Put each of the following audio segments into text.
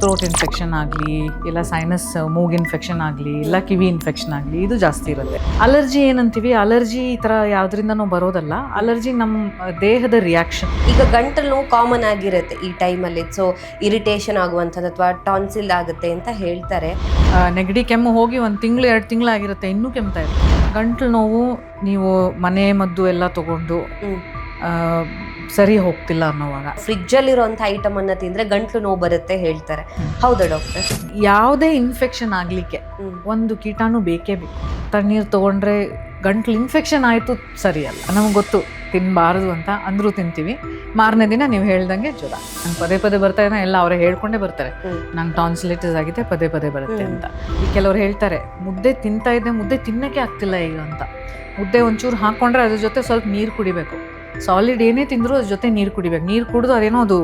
Throat infection ಆಗಲಿ, ಇಲ್ಲ sinus ಮೂಗ್ ಇನ್ಫೆಕ್ಷನ್ ಆಗಲಿ, ಇಲ್ಲ ಕಿವಿ ಇನ್ಫೆಕ್ಷನ್ ಆಗಲಿ, ಇದು ಜಾಸ್ತಿ ಇರುತ್ತೆ. ಅಲರ್ಜಿ ಏನಂತೀವಿ, ಅಲರ್ಜಿ ಈ ಥರ ಯಾವುದರಿಂದನೂ ಬರೋದಲ್ಲ. ಅಲರ್ಜಿ ನಮ್ಮ ದೇಹದ ರಿಯಾಕ್ಷನ್. ಈಗ ಗಂಟಲು ನೋವು ಕಾಮನ್ ಆಗಿರುತ್ತೆ ಈ ಟೈಮಲ್ಲಿ, ಸೊ ಇರಿಟೇಷನ್ ಆಗುವಂಥದ್ದು ಅಥವಾ ಟಾನ್ಸಿಲ್ ಆಗುತ್ತೆ ಅಂತ ಹೇಳ್ತಾರೆ. ನೆಗಡಿ ಕೆಮ್ಮು ಹೋಗಿ 1 ತಿಂಗಳು 2 ತಿಂಗಳಾಗಿರುತ್ತೆ, ಇನ್ನೂ ಕೆಮ್ತಾ ಇರುತ್ತೆ. ಗಂಟಲು ನೋವು ನೀವು ಮನೆ ಮದ್ದು ಎಲ್ಲ ತಗೊಂಡು ಸರಿ ಹೋಗ್ತಿಲ್ಲ ಅನ್ನೋವಾಗ ಫ್ರಿಜ್ಜಲ್ಲಿರುವಂಥ ಐಟಮ್ ಅನ್ನ ತಿಂದ್ರೆ ಗಂಟ್ಲು ನೋವು ಬರುತ್ತೆ ಹೇಳ್ತಾರೆ. ಹೌದಾ ಡಾಕ್ಟರ್? ಯಾವುದೇ ಇನ್ಫೆಕ್ಷನ್ ಆಗಲಿಕ್ಕೆ ಒಂದು ಕೀಟಾಣು ಬೇಕೇ ಬೇಕು. ತಣ್ಣೀರು ತೊಗೊಂಡ್ರೆ ಗಂಟ್ಲು ಇನ್ಫೆಕ್ಷನ್ ಆಯಿತು ಸರಿ ಅಲ್ಲ, ನಮಗೆ ಗೊತ್ತು ತಿನ್ನಬಾರ್ದು ಅಂತ, ಅಂದರೂ ತಿಂತೀವಿ. ಮಾರನೇ ದಿನ ನೀವು ಹೇಳ್ದಂಗೆ ಜ್ವರ, ನಂಗೆ ಪದೇ ಪದೇ ಬರ್ತಾ ಇದೆ, ಎಲ್ಲ ಅವರೇ ಹೇಳ್ಕೊಂಡೇ ಬರ್ತಾರೆ ನಂಗೆ ಟಾನ್ಸಿಲೈಟಿಸ್ ಆಗಿದೆ, ಪದೇ ಪದೇ ಬರುತ್ತೆ ಅಂತ. ಈಗ ಕೆಲವ್ರು ಹೇಳ್ತಾರೆ ಮುದ್ದೆ ತಿಂತಾ ಇದ್ದೆ, ಮುದ್ದೆ ತಿನ್ನೋಕ್ಕೆ ಆಗ್ತಿಲ್ಲ ಈಗ ಅಂತ. ಮುದ್ದೆ ಒಂಚೂರು ಹಾಕ್ಕೊಂಡ್ರೆ ಅದ್ರ ಜೊತೆ ಸ್ವಲ್ಪ ನೀರು ಕುಡಿಬೇಕು. ಸಾಲಿಡ್ ಏನೇ ತಿಂದರೂ ಅದ್ರ ಜೊತೆ ನೀರು ಕುಡಿಬೇಕು. ನೀರು ಕುಡಿದು ಅದೇನೋ ಅದು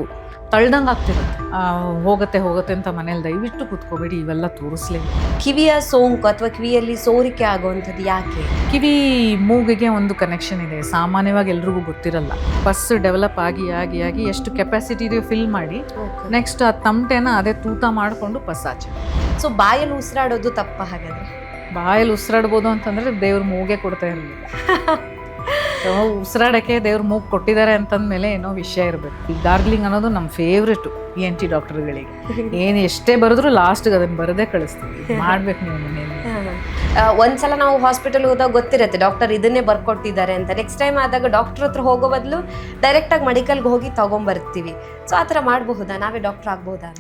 ತಳ್ದಂಗೆ ಆಗ್ತಿರುತ್ತೆ. ಹೋಗುತ್ತೆ ಅಂತ ಮನೇಲಿ ದಯವಿಟ್ಟು ಕೂತ್ಕೋಬೇಡಿ, ಇವೆಲ್ಲ ತೋರಿಸ್ಲೇ. ಕಿವಿಯ ಸೋಂಕು ಅಥವಾ ಕಿವಿಯಲ್ಲಿ ಸೋರಿಕೆ ಆಗುವಂಥದ್ದು ಯಾಕೆ? ಕಿವಿ ಮೂಗಿಗೆ ಒಂದು ಕನೆಕ್ಷನ್ ಇದೆ, ಸಾಮಾನ್ಯವಾಗಿ ಎಲ್ರಿಗೂ ಗೊತ್ತಿರಲ್ಲ. ಪಸ್ ಡೆವಲಪ್ ಆಗಿ ಆಗಿ ಆಗಿ ಎಷ್ಟು ಕೆಪಾಸಿಟಿ ಇದೆಯೋ ಫಿಲ್ ಮಾಡಿ ನೆಕ್ಸ್ಟ್ ಆ ತಮಟೆನ ಅದೇ ತೂತ ಮಾಡಿಕೊಂಡು ಪಸ್ ಆಚೆ. ಸೊ ಬಾಯಲ್ಲಿ ಉಸಿರಾಡೋದು ತಪ್ಪ ಹಾಗಾದ್ರೆ? ಬಾಯಲ್ಲಿ ಉಸಿರಾಡ್ಬೋದು ಅಂತಂದರೆ ದೇವ್ರ ಮೂಗೇ ಕೊಡ್ತಾ ಇರಲಿಲ್ಲ. ಉಸಿರಾಡೋಕ್ಕೆ ದೇವ್ರ ಮೂಗು ಕೊಟ್ಟಿದ್ದಾರೆ ಅಂತಂದಮೇಲೆ ಏನೋ ವಿಷಯ ಇರಬೇಕು. ಈ ಗಾರ್ಗ್ಲಿಂಗ್ ಅನ್ನೋದು ನಮ್ಮ ಫೇವ್ರೆಟು ENT ಡಾಕ್ಟರ್ಗಳಿಗೆ. ಏನು ಎಷ್ಟೇ ಬರೆದ್ರು ಲಾಸ್ಟ್ಗೆ ಅದನ್ನು ಬರದೇ ಕಳಿಸ್ತೀವಿ, ಮಾಡ್ಬೇಕು ನೀವು ಮನೆಯಲ್ಲಿ. ಒಂದ್ಸಲ ನಾವು ಹಾಸ್ಪಿಟಲ್ ಹೋದಾಗ ಗೊತ್ತಿರುತ್ತೆ ಡಾಕ್ಟರ್ ಇದನ್ನೇ ಬರ್ಕೊಟ್ಟಿದ್ದಾರೆ ಅಂತ. ನೆಕ್ಸ್ಟ್ ಟೈಮ್ ಆದಾಗ ಡಾಕ್ಟರ್ ಹತ್ರ ಹೋಗೋ ಬದಲು ಡೈರೆಕ್ಟಾಗಿ ಮೆಡಿಕಲ್ಗೆ ಹೋಗಿ ತಗೊಂಬರ್ತೀವಿ. ಸೊ ಆ ಥರ ಮಾಡಬಹುದಾ? ನಾವೇ ಡಾಕ್ಟರ್ ಆಗ್ಬೋದಾ?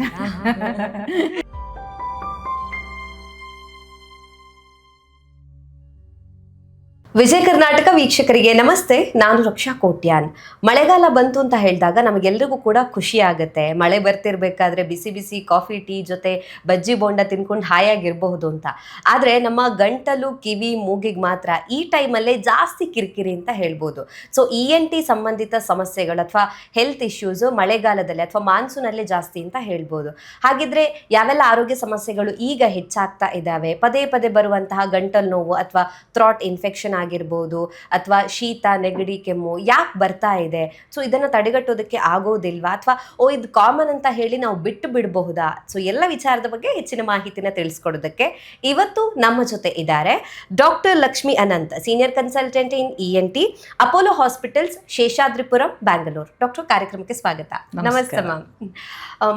ವಿಜಯ ಕರ್ನಾಟಕ ವೀಕ್ಷಕರಿಗೆ ನಮಸ್ತೆ, ನಾನು ರಕ್ಷಾ ಕೋಟ್ಯಾನ್. ಮಳೆಗಾಲ ಬಂತು ಅಂತ ಹೇಳಿದಾಗ ನಮಗೆಲ್ಲರಿಗೂ ಕೂಡ ಖುಷಿ ಆಗುತ್ತೆ. ಮಳೆ ಬರ್ತಿರ್ಬೇಕಾದ್ರೆ ಬಿಸಿ ಬಿಸಿ ಕಾಫಿ ಟೀ ಜೊತೆ ಬಜ್ಜಿ ಬೋಂಡ ತಿನ್ಕೊಂಡು ಹಾಯಾಗಿರಬಹುದು ಅಂತ. ಆದರೆ ನಮ್ಮ ಗಂಟಲು ಕಿವಿ ಮೂಗಿಗೆ ಮಾತ್ರ ಈ ಟೈಮಲ್ಲೇ ಜಾಸ್ತಿ ಕಿರಿಕಿರಿ ಅಂತ ಹೇಳ್ಬೋದು. ಸೊ ENT ಸಂಬಂಧಿತ ಸಮಸ್ಯೆಗಳು ಅಥವಾ ಹೆಲ್ತ್ ಇಶ್ಯೂಸು ಮಳೆಗಾಲದಲ್ಲಿ ಅಥವಾ ಮಾನ್ಸೂನಲ್ಲೇ ಜಾಸ್ತಿ ಅಂತ ಹೇಳ್ಬೋದು. ಹಾಗಿದ್ರೆ ಯಾವೆಲ್ಲ ಆರೋಗ್ಯ ಸಮಸ್ಯೆಗಳು ಈಗ ಹೆಚ್ಚಾಗ್ತಾ ಇದ್ದಾವೆ? ಪದೇ ಪದೇ ಬರುವಂತಹ ಗಂಟಲು ನೋವು ಅಥವಾ ಥ್ರಾಟ್ ಇನ್ಫೆಕ್ಷನ್ ಆಗಿರ್ಬೋದು, ಅಥವಾ ಶೀತ ನೆಗಡಿ ಕೆಮ್ಮು ಯಾಕೆ ಬರ್ತಾ ಇದೆ? ಸೊ ಇದನ್ನು ತಡೆಗಟ್ಟೋದಕ್ಕೆ ಆಗೋದಿಲ್ವಾ, ಅಥವಾ ಇದು ಕಾಮನ್ ಅಂತ ಹೇಳಿ ನಾವು ಬಿಟ್ಟು ಬಿಡಬಹುದಾ? ಸೊ ಎಲ್ಲ ವಿಚಾರದ ಬಗ್ಗೆ ಹೆಚ್ಚಿನ ಮಾಹಿತಿನ ತಿಳಿಸ್ಕೊಡೋದಕ್ಕೆ ಇವತ್ತು ನಮ್ಮ ಜೊತೆ ಇದ್ದಾರೆ doctor Lakshmi Anant, senior consultant in ENT, Apollo hospitals, Seshadripuram, Bangalore. Doctor, ಕಾರ್ಯಕ್ರಮಕ್ಕೆ ಸ್ವಾಗತ. ನಮಸ್ತೆ ಮ್ಯಾಮ್.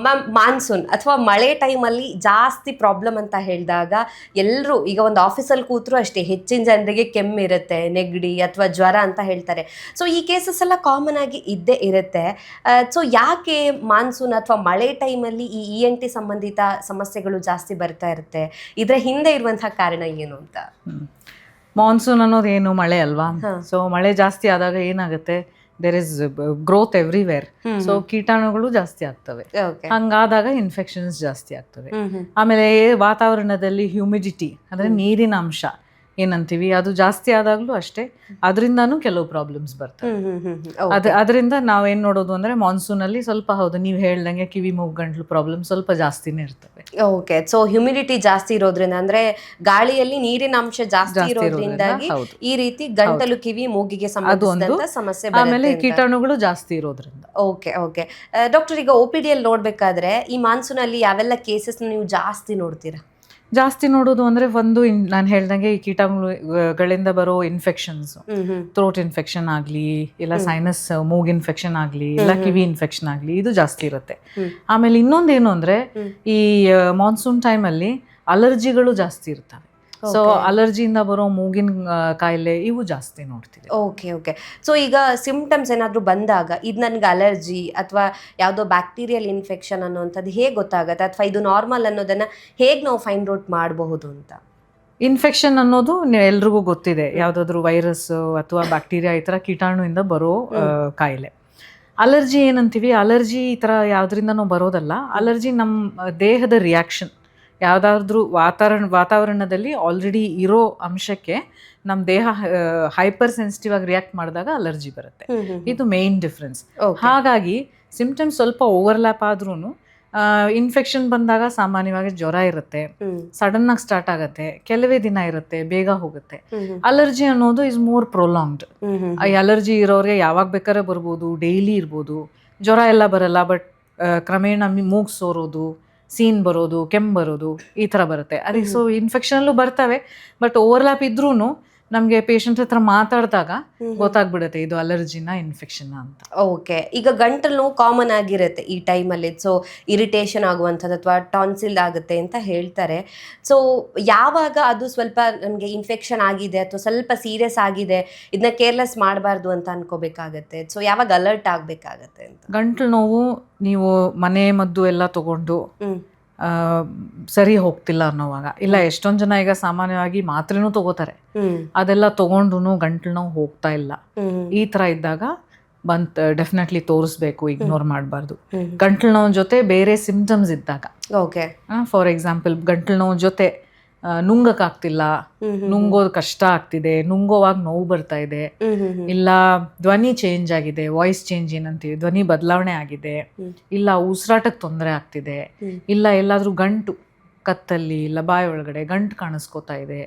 ಮ್ಯಾಮ್, ಮಾನ್ಸೂನ್ ಅಥವಾ ಮಳೆ ಟೈಮಲ್ಲಿ ಜಾಸ್ತಿ ಪ್ರಾಬ್ಲಮ್ ಅಂತ ಹೇಳಿದಾಗ ಎಲ್ಲರೂ ಈಗ ಒಂದು ಆಫೀಸಲ್ಲಿ ಕೂತ್ರು ಅಷ್ಟೇ ಹೆಚ್ಚಿನ ಜನರಿಗೆ ಕೆಮ್ಮಿರುತ್ತೆ, ನೆಗಡಿ ಅಥವಾ ಜ್ವರ ಅಂತ ಹೇಳ್ತಾರೆ. ಸೊ ಈ ಕೇಸಸ್ ಎಲ್ಲ ಕಾಮನ್ ಆಗಿ ಇದ್ದೇ ಇರುತ್ತೆ. ಸೊ ಯಾಕೆ ಮಾನ್ಸೂನ್ ಅಥವಾ ಮಳೆ ಟೈಮಲ್ಲಿ ಈ ENT ಸಂಬಂಧಿತ ಸಮಸ್ಯೆಗಳು ಜಾಸ್ತಿ ಬರ್ತಾ ಇರುತ್ತೆ? ಇದರ ಹಿಂದೆ ಇರುವಂತಹ ಕಾರಣ ಏನು ಅಂತ? ಮಾನ್ಸೂನ್ ಅನ್ನೋದು ಏನು ಮಳೆ ಅಲ್ವಾ? ಸೊ ಮಳೆ ಜಾಸ್ತಿ ಆದಾಗ ಏನಾಗುತ್ತೆ, there is growth everywhere. So ಕೀಟಾಣುಗಳು ಜಾಸ್ತಿ ಆಗ್ತವೆ, ಹಂಗಾದಾಗ ಇನ್ಫೆಕ್ಷನ್ಸ್ ಜಾಸ್ತಿ ಆಗ್ತವೆ. ಆಮೇಲೆ ವಾತಾವರಣದಲ್ಲಿ ಹ್ಯೂಮಿಡಿಟಿ ಅಂದ್ರೆ ನೀರಿನ ಅಂಶ ಏನಂತೀವಿ ಅದು ಜಾಸ್ತಿ ಆದಾಗ್ಲೂ ಅಷ್ಟೇ, ಅದರಿಂದಾನು ಕೆಲವು ಪ್ರಾಬ್ಲಮ್ಸ್ ಬರ್ತವೆ. ಅದರಿಂದ ನಾವೇನ್ ನೋಡೋದು ಅಂದ್ರೆ ಮಾನ್ಸೂನ್ ಅಲ್ಲಿ ಸ್ವಲ್ಪ, ಹೌದು ನೀವು ಹೇಳ್ದಂಗೆ ಕಿವಿ ಮೂಗು ಗಂಟ್ಲು ಪ್ರಾಬ್ಲಮ್ ಸ್ವಲ್ಪ ಜಾಸ್ತಿನೇ ಇರ್ತವೆ. ಓಕೆ, ಸೊ ಹ್ಯೂಮಿಡಿಟಿ ಜಾಸ್ತಿ ಇರೋದ್ರಿಂದ ಅಂದ್ರೆ ಗಾಳಿಯಲ್ಲಿ ನೀರಿನ ಅಂಶ ಜಾಸ್ತಿ ಇರೋದ್ರಿಂದಾಗಿ ಈ ರೀತಿ ಗಂಟಲು ಕಿವಿ ಮೂಗಿಗೆ ಸಂಬಂಧಿಸಿದಂತ ಸಮಸ್ಯೆ, ಆಮೇಲೆ ಕೀಟಾಣುಗಳು ಜಾಸ್ತಿ ಇರೋದ್ರಿಂದ. ಓಕೆ ಓಕೆ ಡಾಕ್ಟರ್, ಈಗ OPD ಅಲ್ಲಿ ನೋಡ್ಬೇಕಾದ್ರೆ ಈ ಮಾನ್ಸೂನ್ ಅಲ್ಲಿ ಯಾವೆಲ್ಲ ಕೇಸಸ್ ನೀವು ಜಾಸ್ತಿ ನೋಡ್ತೀರಾ? ಜಾಸ್ತಿ ನೋಡೋದು ಅಂದರೆ ಒಂದು ನಾನು ಹೇಳ್ದಂಗೆ ಈ ಕೀಟಾಣುಗಳಿಂದ ಬರೋ ಇನ್ಫೆಕ್ಷನ್ಸ್, ಥ್ರೋಟ್ ಇನ್ಫೆಕ್ಷನ್ ಆಗಲಿ, ಇಲ್ಲ ಸೈನಸ್ ಮೂಗ್ ಇನ್ಫೆಕ್ಷನ್ ಆಗಲಿ, ಇಲ್ಲ ಕಿವಿ ಇನ್ಫೆಕ್ಷನ್ ಆಗಲಿ, ಇದು ಜಾಸ್ತಿ ಇರುತ್ತೆ. ಆಮೇಲೆ ಇನ್ನೊಂದೇನು ಅಂದರೆ ಈ ಮಾನ್ಸೂನ್ ಟೈಮಲ್ಲಿ ಅಲರ್ಜಿಗಳು ಜಾಸ್ತಿ ಇರ್ತವೆ. ಸೊ ಅಲರ್ಜಿಯಿಂದ ಬರೋ ಮೂಗಿನ ಕಾಯಿಲೆ ಇವು ಜಾಸ್ತಿ ನೋಡ್ತೀವಿ. ಓಕೆ ಓಕೆ ಸೊ ಈಗ ಸಿಂಪ್ಟಮ್ಸ್ ಏನಾದರೂ ಬಂದಾಗ ಇದು ನನಗೆ ಅಲರ್ಜಿ ಅಥವಾ ಯಾವುದೋ ಬ್ಯಾಕ್ಟೀರಿಯಲ್ ಇನ್ಫೆಕ್ಷನ್ ಅನ್ನೋವಂಥದ್ದು ಹೇಗೆ ಗೊತ್ತಾಗುತ್ತೆ, ಅಥವಾ ಇದು ನಾರ್ಮಲ್ ಅನ್ನೋದನ್ನು ಹೇಗೆ ನಾವು ಫೈಂಡ್ ಔಟ್ ಮಾಡಬಹುದು ಅಂತ? ಇನ್ಫೆಕ್ಷನ್ ಅನ್ನೋದು ಎಲ್ರಿಗೂ ಗೊತ್ತಿದೆ, ಯಾವುದಾದ್ರೂ ವೈರಸ್ ಅಥವಾ ಬ್ಯಾಕ್ಟೀರಿಯಾ ಈ ಥರ ಕೀಟಾಣುವಿಂದ ಬರೋ ಕಾಯಿಲೆ. ಅಲರ್ಜಿ ಏನಂತೀವಿ, ಅಲರ್ಜಿ ಈ ಥರ ಯಾವುದರಿಂದನೂ ಬರೋದಲ್ಲ. ಅಲರ್ಜಿ ನಮ್ಮ ದೇಹದ ರಿಯಾಕ್ಷನ್. ಯಾವುದಾದ್ರೂ ವಾತಾವರಣದಲ್ಲಿ ಆಲ್ರೆಡಿ ಇರೋ ಅಂಶಕ್ಕೆ ನಮ್ಮ ದೇಹ ಹೈಪರ್ ಸೆನ್ಸಿಟಿವ್ ಆಗಿ ರಿಯಾಕ್ಟ್ ಮಾಡಿದಾಗ ಅಲರ್ಜಿ ಬರುತ್ತೆ. ಇದು ಮೇನ್ ಡಿಫ್ರೆನ್ಸ್. ಹಾಗಾಗಿ ಸಿಂಪ್ಟಮ್ಸ್ ಸ್ವಲ್ಪ ಓವರ್ಲ್ಯಾಪ್ ಆದ್ರೂ ಇನ್ಫೆಕ್ಷನ್ ಬಂದಾಗ ಸಾಮಾನ್ಯವಾಗಿ ಜ್ವರ ಇರುತ್ತೆ, ಸಡನ್ ಆಗಿ ಸ್ಟಾರ್ಟ್ ಆಗುತ್ತೆ, ಕೆಲವೇ ದಿನ ಇರುತ್ತೆ, ಬೇಗ ಹೋಗುತ್ತೆ. ಅಲರ್ಜಿ ಅನ್ನೋದು ಇಸ್ ಮೋರ್ ಪ್ರೊಲಾಂಗ್ಡ್. ಈ ಅಲರ್ಜಿ ಇರೋರಿಗೆ ಯಾವಾಗ ಬೇಕಾದ್ರೆ ಬರ್ಬೋದು, ಡೈಲಿ ಇರ್ಬೋದು. ಜ್ವರ ಎಲ್ಲ ಬರಲ್ಲ, ಬಟ್ ಕ್ರಮೇಣ ಮೂಗು ಸೋರೋದು, ಸೀನ್ ಬರೋದು, ಕೆಮ್ಮು ಬರೋದು, ಈ ಥರ ಬರುತ್ತೆ. ಅದಕ್ಕೆ ಸೊ ಇನ್ಫೆಕ್ಷನಲ್ಲೂ ಬರ್ತವೆ, ಬಟ್ ಓವರ್ಲ್ಯಾಪ್ ಇದ್ರೂ ನಮಗೆ ಪೇಷಂಟ್ ಹತ್ರ ಮಾತಾಡಿದಾಗ ಗೊತ್ತಾಗ್ಬಿಡುತ್ತೆ ಇದು ಅಲರ್ಜಿನ ಇನ್ಫೆಕ್ಷನ್ ಅಂತ. ಓಕೆ, ಈಗ ಗಂಟಲು ನೋವು ಕಾಮನ್ ಆಗಿರುತ್ತೆ ಈ ಟೈಮಲ್ಲಿ. ಸೊ ಇರಿಟೇಷನ್ ಆಗುವಂಥದ್ದು ಅಥವಾ ಟಾನ್ಸಿಲ್ ಆಗುತ್ತೆ ಅಂತ ಹೇಳ್ತಾರೆ. ಸೊ ಯಾವಾಗ ಅದು ಸ್ವಲ್ಪ ನನಗೆ ಇನ್ಫೆಕ್ಷನ್ ಆಗಿದೆ ಅಥವಾ ಸ್ವಲ್ಪ ಸೀರಿಯಸ್ ಆಗಿದೆ, ಇದನ್ನ ಕೇರ್ಲೆಸ್ ಮಾಡಬಾರ್ದು ಅಂತ ಅನ್ಕೋಬೇಕಾಗತ್ತೆ? ಸೊ ಯಾವಾಗ ಅಲರ್ಟ್ ಆಗಬೇಕಾಗತ್ತೆ ಅಂತ? ಗಂಟಲು ನೋವು ನೀವು ಮನೆ ಮದ್ದು ಎಲ್ಲ ತಗೊಂಡು ಸರಿ ಹೋಗ್ತಿಲ್ಲ ಅನ್ನೋವಾಗ, ಇಲ್ಲ ಎಷ್ಟೊಂದು ಜನ ಈಗ ಸಾಮಾನ್ಯವಾಗಿ ಮಾತ್ರೆನೂ ತಗೋತಾರೆ, ಅದೆಲ್ಲ ತಗೊಂಡ್ರು ಗಂಟಲು ನೋವು ಹೋಗ್ತಾ ಇಲ್ಲ, ಈ ಥರ ಇದ್ದಾಗ ಡೆಫಿನೆಟ್ಲಿ ತೋರಿಸ್ಬೇಕು, ಇಗ್ನೋರ್ ಮಾಡಬಾರ್ದು. ಗಂಟಲು ನೋವು ಜೊತೆ ಬೇರೆ ಸಿಂಪ್ಟಮ್ಸ್ ಇದ್ದಾಗ, ಓಕೆ, ಫಾರ್ ಎಕ್ಸಾಂಪಲ್ ಗಂಟಲು ನೋವು ಜೊತೆ ನುಂಗಕ್ಕಾಗ್ತಿಲ್ಲ, ನುಂಗೋದು ಕಷ್ಟ ಆಗ್ತಿದೆ, ನುಂಗೋವಾಗ ನೋವು ಬರ್ತಾ ಇದೆ, ಇಲ್ಲ ಧ್ವನಿ ಚೇಂಜ್ ಆಗಿದೆ, ವಾಯ್ಸ್ ಚೇಂಜ್ ಏನಂತೀವಿ, ಧ್ವನಿ ಬದಲಾವಣೆ ಆಗಿದೆ, ಇಲ್ಲ ಉಸಿರಾಟಕ್ಕೆ ತೊಂದರೆ ಆಗ್ತಿದೆ, ಇಲ್ಲ ಎಲ್ಲಾದ್ರೂ ಗಂಟು ಕತ್ತಲ್ಲಿ ಇಲ್ಲ ಬಾಯಿ ಒಳಗಡೆ ಗಂಟು ಕಾಣಿಸ್ಕೋತಾ ಇದೆ,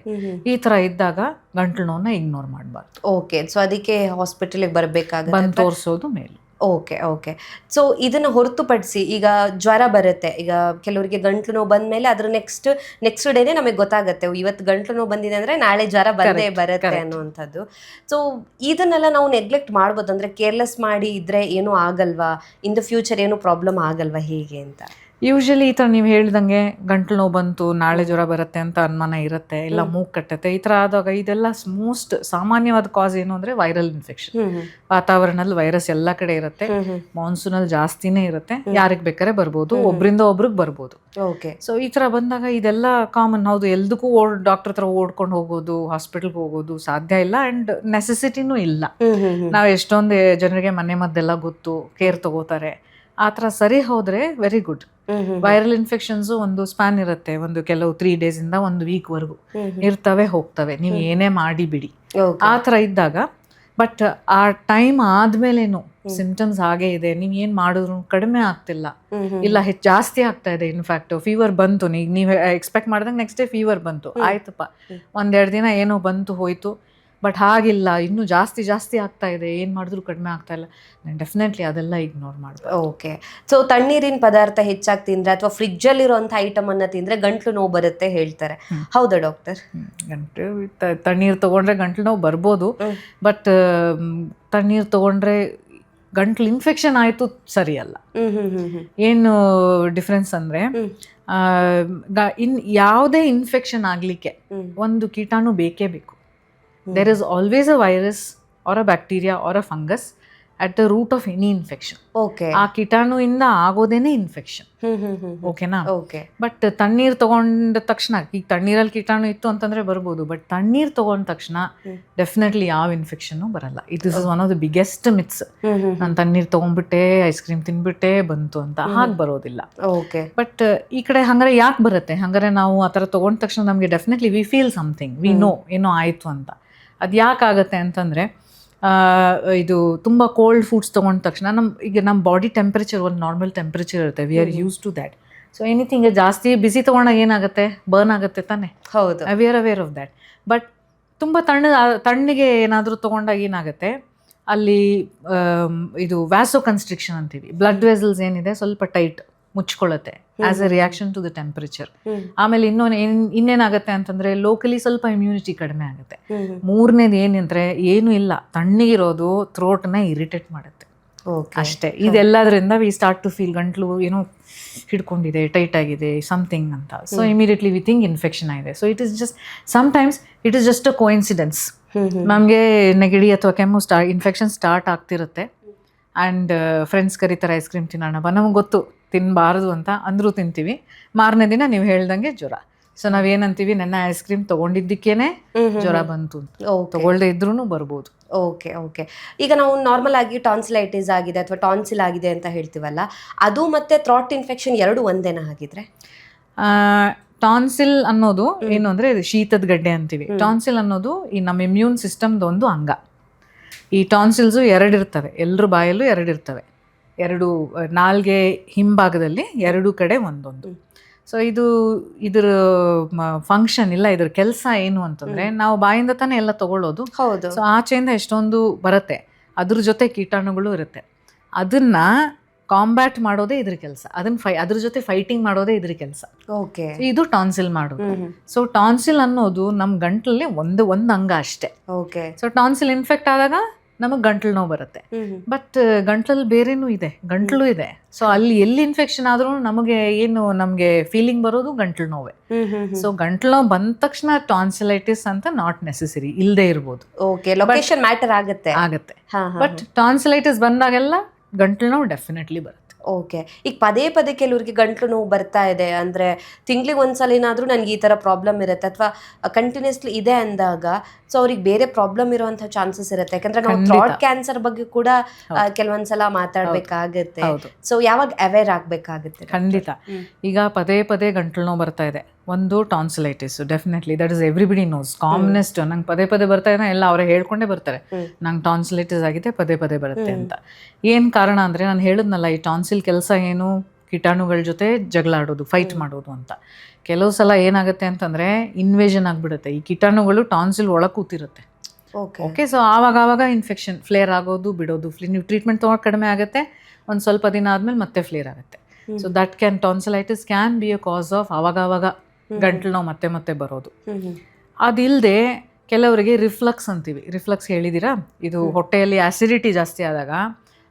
ಈ ತರ ಇದ್ದಾಗ ಗಂಟಲು ನೋವನ್ನ ಇಗ್ನೋರ್ ಮಾಡಬಾರ್ದು. ಓಕೆ, ಸೊ ಅದಕ್ಕೆ ಹಾಸ್ಪಿಟಲ್ಗೆ ಬರಬೇಕಾಗುತ್ತೆ, ಬಂದು ತೋರಿಸೋದು ಮೇಲು. Okay okay. ಸೊ ಇದನ್ನು ಹೊರತುಪಡಿಸಿ ಈಗ ಜ್ವರ ಬರುತ್ತೆ, ಈಗ ಕೆಲವರಿಗೆ ಗಂಟ್ಲು ನೋವು ಬಂದಮೇಲೆ ಅದ್ರ ನೆಕ್ಸ್ಟ್ ಡೇನೆ ನಮಗೆ ಗೊತ್ತಾಗುತ್ತೆ ಇವತ್ತು ಗಂಟ್ಲು ನೋವು ಬಂದಿದೆ ಅಂದರೆ ನಾಳೆ ಜ್ವರ ಬಂದೇ ಬರುತ್ತೆ ಅನ್ನುವಂಥದ್ದು. ಸೊ ಇದನ್ನೆಲ್ಲ ನಾವು ನೆಗ್ಲೆಕ್ಟ್ ಮಾಡ್ಬೋದು, ಅಂದರೆ ಕೇರ್ಲೆಸ್ ಮಾಡಿ ಇದ್ರೆ ಏನೂ ಆಗಲ್ವಾ, ಇನ್ ದ ಫ್ಯೂಚರ್ ಏನೂ ಪ್ರಾಬ್ಲಮ್ ಆಗಲ್ವಾ, ಹೇಗೆ ಅಂತ? ಯೂಶಲಿ ಈ ಥರ ನೀವು ಹೇಳ್ದಂಗೆ ಗಂಟ್ಲು ನೋವು ಬಂತು ನಾಳೆ ಜ್ವರ ಬರುತ್ತೆ ಅಂತ ಅನುಮಾನ ಇರುತ್ತೆ, ಇಲ್ಲ ಮೂಗು ಕಟ್ಟುತ್ತೆ, ಈ ಥರ ಆದಾಗ ಇದೆಲ್ಲ ಮೋಸ್ಟ್ ಸಾಮಾನ್ಯವಾದ ಕಾಸ್ ಏನು ಅಂದರೆ ವೈರಲ್ ಇನ್ಫೆಕ್ಷನ್. ವಾತಾವರಣದಲ್ಲಿ ವೈರಸ್ ಎಲ್ಲ ಕಡೆ ಇರುತ್ತೆ, ಮಾನ್ಸೂನಲ್ಲಿ ಜಾಸ್ತಿನೇ ಇರುತ್ತೆ, ಯಾರಿಗೆ ಬೇಕಾದ್ರೆ ಬರ್ಬೋದು, ಒಬ್ರಿಂದ ಒಬ್ರಿಗೆ ಬರ್ಬೋದು. ಓಕೆ, ಸೊ ಈ ಥರ ಬಂದಾಗ ಇದೆಲ್ಲ ಕಾಮನ್. ಹೌದು, ಎಲ್ದಕ್ಕೂ ಡಾಕ್ಟರ್ ಹತ್ರ ಓಡ್ಕೊಂಡು ಹೋಗೋದು, ಹಾಸ್ಪಿಟಲ್ಗೆ ಹೋಗೋದು ಸಾಧ್ಯ ಇಲ್ಲ, ಆ್ಯಂಡ್ ನೆಸೆಸಿಟಿನೂ ಇಲ್ಲ. ನಾವು ಎಷ್ಟೊಂದು ಜನರಿಗೆ ಮನೆ ಮದ್ದೆಲ್ಲ ಗೊತ್ತು, ಕೇರ್ ತಗೋತಾರೆ, ಆ ಥರ ಸರಿ ಹೋದರೆ ವೆರಿ ಗುಡ್. ವೈರಲ್ ಇನ್ಫೆಕ್ಷನ್ಸು ಒಂದು ಸ್ಪ್ಯಾನ್ ಇರುತ್ತೆ, ಒಂದು ಕೆಲವು 3 days ಇಂದ 1 week ವರೆಗೂ ಇರ್ತವೆ, ಹೋಗ್ತವೆ, ನೀವು ಏನೇ ಮಾಡಿ ಬಿಡಿ, ಆ ಥರ ಇದ್ದಾಗ. ಬಟ್ ಆ ಟೈಮ್ ಆದ್ಮೇಲೇನು ಸಿಂಪ್ಟಮ್ಸ್ ಹಾಗೇ ಇದೆ, ನೀವು ಏನು ಮಾಡಿದ್ರು ಕಡಿಮೆ ಆಗ್ತಿಲ್ಲ, ಇಲ್ಲ ಜಾಸ್ತಿ ಆಗ್ತಾ ಇದೆ, ಇನ್ಫ್ಯಾಕ್ಟ್ ಫೀವರ್ ಬಂತು, ನೀವು ಎಕ್ಸ್ಪೆಕ್ಟ್ ಮಾಡ್ದಂಗೆ ನೆಕ್ಸ್ಟ್ ಡೇ ಫೀವರ್ ಬಂತು, ಆಯ್ತಪ್ಪ 1-2 ದಿನ ಏನೋ ಬಂತು ಹೋಯ್ತು, ಬಟ್ ಹಾಗಿಲ್ಲ, ಇನ್ನೂ ಜಾಸ್ತಿ ಆಗ್ತಾ ಇದೆ, ಏನು ಮಾಡಿದ್ರು ಕಡಿಮೆ ಆಗ್ತಾ ಇಲ್ಲ, ಡೆಫಿನೆಟ್ಲಿ ಅದೆಲ್ಲ ಇಗ್ನೋರ್ ಮಾಡಬೇಕು. ಓಕೆ, ಸೊ ತಣ್ಣೀರಿನ ಪದಾರ್ಥ ಹೆಚ್ಚಾಗಿ ತಿಂದರೆ ಅಥವಾ ಫ್ರಿಜ್ಜಲ್ಲಿರೋಂಥ ಐಟಮ್ ಅನ್ನ ತಿಂದರೆ ಗಂಟ್ಲು ನೋವು ಬರುತ್ತೆ ಹೇಳ್ತಾರೆ, ಹೌದಾ ಡಾಕ್ಟರ್? ತಣ್ಣೀರು ತಗೊಂಡ್ರೆ ಗಂಟ್ಲು ನೋವು ಬರ್ಬೋದು, ಬಟ್ ತಣ್ಣೀರು ತಗೊಂಡ್ರೆ ಗಂಟ್ಲು ಇನ್ಫೆಕ್ಷನ್ ಆಯಿತು ಸರಿಯಲ್ಲ. ಏನು ಡಿಫ್ರೆನ್ಸ್ ಅಂದರೆ, ಯಾವುದೇ ಇನ್ಫೆಕ್ಷನ್ ಆಗಲಿಕ್ಕೆ ಒಂದು ಕೀಟಾಣು ಬೇಕೇ ಬೇಕು. There is always a virus or a bacteria or a fungus at the root of any infection. Okay. ಆ ಕೀಟಾಣುವಿಂದ ಆಗೋದೇನೆ ಇನ್ಫೆಕ್ಷನ್. ಓಕೆನಾ? ಓಕೆ. ಬಟ್ ತಣ್ಣೀರು ತಗೊಂಡ ತಕ್ಷಣ, ಈಗ ತಣ್ಣೀರಲ್ಲಿ ಕೀಟಾಣು ಇತ್ತು ಅಂತಂದ್ರೆ ಬರ್ಬೋದು, ಬಟ್ ತಣ್ಣೀರು ತಗೊಂಡ ತಕ್ಷಣ ಡೆಫಿನೆಟ್ಲಿ ಯಾವ ಇನ್ಫೆಕ್ಷನ್ನು ಬರಲ್ಲ. This is one of the biggest myths. ನಾನು ತಣ್ಣೀರು ತಗೊಂಡ್ಬಿಟ್ಟೆ, ಐಸ್ ಕ್ರೀಮ್ ತಿನ್ಬಿಟ್ಟೆ ಬಂತು ಅಂತ, ಹಾಗೆ ಬರೋದಿಲ್ಲ. ಓಕೆ. ಬಟ್ ಈ ಕಡೆ ಹಂಗಾರೆ ಯಾಕೆ ಬರುತ್ತೆ? ಹಂಗಾರೆ ನಾವು ಆ ಥರ ತಗೊಂಡ ತಕ್ಷಣ ನಮಗೆ definitely we feel something, we know ಏನೋ ಆಯಿತು ಅಂತ. ಅದು ಯಾಕಾಗತ್ತೆ ಅಂತಂದರೆ, ಇದು ತುಂಬ ಕೋಲ್ಡ್ ಫುಡ್ಸ್ ತೊಗೊಂಡ ತಕ್ಷಣ ನಮ್ಮ ಬಾಡಿ ಟೆಂಪ್ರೇಚರ್ ಒಂದು ನಾರ್ಮಲ್ ಟೆಂಪ್ರೇಚರ್ ಇರುತ್ತೆ, we are used to that. So anything ಜಾಸ್ತಿ ಬಿಸಿ ತೊಗೊಂಡಾಗ ಏನಾಗುತ್ತೆ, ಬರ್ನ್ ಆಗುತ್ತೆ ತಾನೆ. ಹೌದು, we are aware of that. But ತುಂಬ ತಣ್ಣಗೆ ಏನಾದರೂ ತೊಗೊಂಡಾಗ ಏನಾಗುತ್ತೆ, ಅಲ್ಲಿ ಇದು ವ್ಯಾಸೋ ಕನ್ಸ್ಟ್ರಿಕ್ಷನ್ ಅಂತೀವಿ, ಬ್ಲಡ್ ವೆಸಲ್ಸ್ ಏನಿದೆ ಸ್ವಲ್ಪ ಟೈಟ್ ಮುಚ್ಕೊಳ್ಳುತ್ತೆ as a reaction to the temperature. ಆಮೇಲೆ ಇನ್ನೇನಾಗುತ್ತೆ ಅಂತಂದ್ರೆ ಲೋಕಲಿ ಸ್ವಲ್ಪ ಇಮ್ಯುನಿಟಿ ಕಡಿಮೆ ಆಗುತ್ತೆ. ಮೂರನೇದು ಏನಂದ್ರೆ ಏನು ಇಲ್ಲ, ತಣ್ಣಗಿರೋದು ಥ್ರೋಟ್ನ ಇರಿಟೇಟ್ ಮಾಡುತ್ತೆ ಅಷ್ಟೇ. ಇದೆಲ್ಲದರಿಂದ ವಿ ಸ್ಟಾರ್ಟ್ ಟು ಫೀಲ್ ಗಂಟ್ಲು ಏನೋ ಹಿಡ್ಕೊಂಡಿದೆ, ಟೈಟ್ ಆಗಿದೆ, ಸಮಥಿಂಗ್ ಅಂತ. So immediately we think infection ಆಗಿದೆ. So it is just sometimes it is just a coincidence. ನಮಗೆ ನೆಗಡಿ ಅಥವಾ ಕೆಮ್ಮು ಇನ್ಫೆಕ್ಷನ್ ಸ್ಟಾರ್ಟ್ ಆಗ್ತಿರುತ್ತೆ, ಆ್ಯಂಡ್ ಫ್ರೆಂಡ್ಸ್ ಕರೀತಾರೆ ಐಸ್ ಕ್ರೀಮ್ ತಿನ್ನೋಣ ಬಾ, ನಮಗೆ ಗೊತ್ತು ತಿನ್ನಬಾರ್ದು ಅಂತ ಅಂದರೂ ತಿಂತೀವಿ. ಮಾರನೇ ದಿನ ನೀವು ಹೇಳ್ದಂಗೆ ಜ್ವರ. ಸೊ ನಾವೇನಂತೀವಿ, ನನ್ನ ಐಸ್ ಕ್ರೀಮ್ ತೊಗೊಂಡಿದ್ದಕ್ಕೇನೆ ಜ್ವರ ಬಂತು ಅಂತ, ತೊಗೊಳ್ದೇ ಇದ್ರೂ ಬರ್ಬೋದು. Okay okay. ಈಗ ನಾವು ನಾರ್ಮಲ್ ಆಗಿ ಟಾನ್ಸಿಲೈಟಿಸ್ ಆಗಿದೆ ಅಥವಾ ಟಾನ್ಸಿಲ್ ಆಗಿದೆ ಅಂತ ಹೇಳ್ತೀವಲ್ಲ, ಅದು ಮತ್ತೆ ಥ್ರಾಟ್ ಇನ್ಫೆಕ್ಷನ್ ಎರಡು ಒಂದೇನ ಹಾಗಿದ್ರೆ? ಟಾನ್ಸಿಲ್ ಅನ್ನೋದು ಏನು ಅಂದರೆ ಶೀತದ ಗಡ್ಡೆ ಅಂತೀವಿ. ಟಾನ್ಸಿಲ್ ಅನ್ನೋದು ಈ ನಮ್ಮ ಇಮ್ಯೂನ್ ಸಿಸ್ಟಮ್ದು ಒಂದು ಅಂಗ. ಈ ಟಾನ್ಸಿಲ್ಸು 2 ಇರ್ತವೆ, ಎಲ್ಲರ ಬಾಯಲ್ಲೂ 2 ಇರ್ತವೆ, 2 ನಾಲ್ಗೆ ಹಿಂಭಾಗದಲ್ಲಿ 2 ಕಡೆ ಒಂದೊಂದು. ಸೊ ಇದ್ರ ಫಂಕ್ಷನ್ ಇಲ್ಲ, ಇದ್ರ ಕೆಲಸ ಏನು ಅಂತಂದ್ರೆ, ನಾವು ಬಾಯಿಂದ ತಾನೇ ಎಲ್ಲ ತಗೊಳ್ಳೋದು. ಸೊ ಆಚೆಯಿಂದ ಎಷ್ಟೊಂದು ಬರುತ್ತೆ, ಅದ್ರ ಜೊತೆ ಕೀಟಾಣುಗಳು ಇರುತ್ತೆ. ಅದನ್ನ ಕಾಂಬ್ಯಾಟ್ ಮಾಡೋದೇ ಇದ್ರ ಕೆಲಸ, ಅದ್ರ ಜೊತೆ ಫೈಟಿಂಗ್ ಮಾಡೋದೇ ಇದ್ರ ಕೆಲಸ. ಓಕೆ. ಇದು ಟಾನ್ಸಿಲ್ ಮಾಡೋದು. ಸೊ ಟಾನ್ಸಿಲ್ ಅನ್ನೋದು ನಮ್ಮ ಗಂಟ್ಲಲ್ಲಿ ಒಂದು ಅಂಗ ಅಷ್ಟೇ. ಓಕೆ. ಸೊ ಟಾನ್ಸಿಲ್ ಇನ್ಫೆಕ್ಟ್ ಆದಾಗ ನಮಗೆ ಗಂಟ್ಲು ನೋವು ಬರುತ್ತೆ. ಬಟ್ ಗಂಟ್ಲಲ್ಲಿ ಬೇರೆನೂ ಇದೆ, ಗಂಟ್ಲು ಇದೆ. ಸೊ ಅಲ್ಲಿ ಎಲ್ಲಿ ಇನ್ಫೆಕ್ಷನ್ ಆದ್ರೂ ನಮಗೆ ಫೀಲಿಂಗ್ ಬರೋದು ಗಂಟ್ಲು ನೋವೇ. ಸೊ ಗಂಟ್ಲು ನೋವು ಬಂದ ತಕ್ಷಣ ಟಾನ್ಸಿಲೈಟಿಸ್ ಅಂತ ನಾಟ್ ನೆಸೆಸರಿ, ಇಲ್ಲದೆ ಇರ್ಬೋದು. ಓಕೆ, ಲೊಕೇಶನ್ ಮ್ಯಾಟರ್ ಆಗುತ್ತೆ. ಬಟ್ ಟಾನ್ಸಿಲೈಟಿಸ್ ಬಂದಾಗೆಲ್ಲ ಗಂಟ್ಲು ನೋವು ಡೆಫಿನೆಟ್ಲಿ ಬರುತ್ತೆ. ಓಕೆ. ಈಗ ಪದೇ ಪದೇ ಕೆಲವರಿಗೆ ಗಂಟ್ಲು ನೋವು ಬರ್ತಾ ಇದೆ ಅಂದರೆ ತಿಂಗಳಿಗೆ ಒಂದ್ಸಲಿನಾದ್ರೂ ನನಗೆ ಈ ಥರ ಪ್ರಾಬ್ಲಮ್ ಇರುತ್ತೆ ಅಥವಾ ಕಂಟಿನ್ಯೂಸ್ಲಿ ಇದೆ ಅಂದಾಗ ಸೊ ಅವ್ರಿಗೆ ಬೇರೆ ಪ್ರಾಬ್ಲಮ್ ಇರುವಂಥ ಚಾನ್ಸಸ್ ಇರುತ್ತೆ. ಯಾಕಂದ್ರೆ ನಾವು ಥ್ರಾಟ್ ಕ್ಯಾನ್ಸರ್ ಬಗ್ಗೆ ಕೂಡ ಕೆಲವೊಂದ್ಸಲ ಮಾತಾಡ್ಬೇಕಾಗುತ್ತೆ. ಸೊ ಯಾವಾಗ ಅವೇರ್ ಆಗ್ಬೇಕಾಗುತ್ತೆ? ಖಂಡಿತ. ಈಗ ಪದೇ ಪದೇ ಗಂಟ್ಲು ನೋವು ಬರ್ತಾ ಇದೆ, ಒಂದು tonsillitis definitely, that is everybody knows, commonest. ನಂಗೆ ಪದೇ ಪದೇ ಬರ್ತಾ ಇದೆ ಎಲ್ಲ ಅವರೇ ಹೇಳ್ಕೊಂಡೇ ಬರ್ತಾರೆ, ನಂಗೆ ಟಾನ್ಸಿಲೈಟಿಸ್ ಆಗಿದೆ, ಪದೇ ಪದೇ ಬರುತ್ತೆ ಅಂತ. ಏನು ಕಾರಣ ಅಂದರೆ ನಾನು ಹೇಳಿದ್ನಲ್ಲ, ಈ ಟಾನ್ಸಿಲ್ ಕೆಲಸ ಏನು, ಕೀಟಾಣುಗಳ ಜೊತೆ ಜಗಳ ಆಡೋದು, ಫೈಟ್ ಮಾಡೋದು ಅಂತ. ಕೆಲವು ಸಲ ಏನಾಗುತ್ತೆ ಅಂತಂದರೆ ಇನ್ವೇಷನ್ ಆಗಿಬಿಡುತ್ತೆ, ಈ ಕೀಟಾಣುಗಳು ಟಾನ್ಸಿಲ್ ಒಳಗೆ ಕೂತಿರುತ್ತೆ. ಓಕೆ. ಸೊ ಆವಾಗ ಇನ್ಫೆಕ್ಷನ್ ಫ್ಲೇರ್ ಆಗೋದು ಬಿಡೋದು. ನೀವು ಟ್ರೀಟ್ಮೆಂಟ್ ತೊಗೊಂಡು ಕಡಿಮೆ ಆಗುತ್ತೆ, ಒಂದು ಸ್ವಲ್ಪ ದಿನ ಆದಮೇಲೆ ಮತ್ತೆ ಫ್ಲೇರ್ ಆಗುತ್ತೆ. So that tonsillitis can be a cause of ಆವಾಗ ಗಂಟ್ಲು ನೋವು ಮತ್ತೆ ಬರೋದು. ಅದಿಲ್ಲದೆ ಕೆಲವರಿಗೆ ರಿಫ್ಲಕ್ಸ್ ಅಂತೀವಿ. ರಿಫ್ಲಕ್ಸ್ ಹೇಳಿದ್ದೀರಾ? ಇದು ಹೊಟ್ಟೆಯಲ್ಲಿ ಆಸಿಡಿಟಿ ಜಾಸ್ತಿ ಆದಾಗ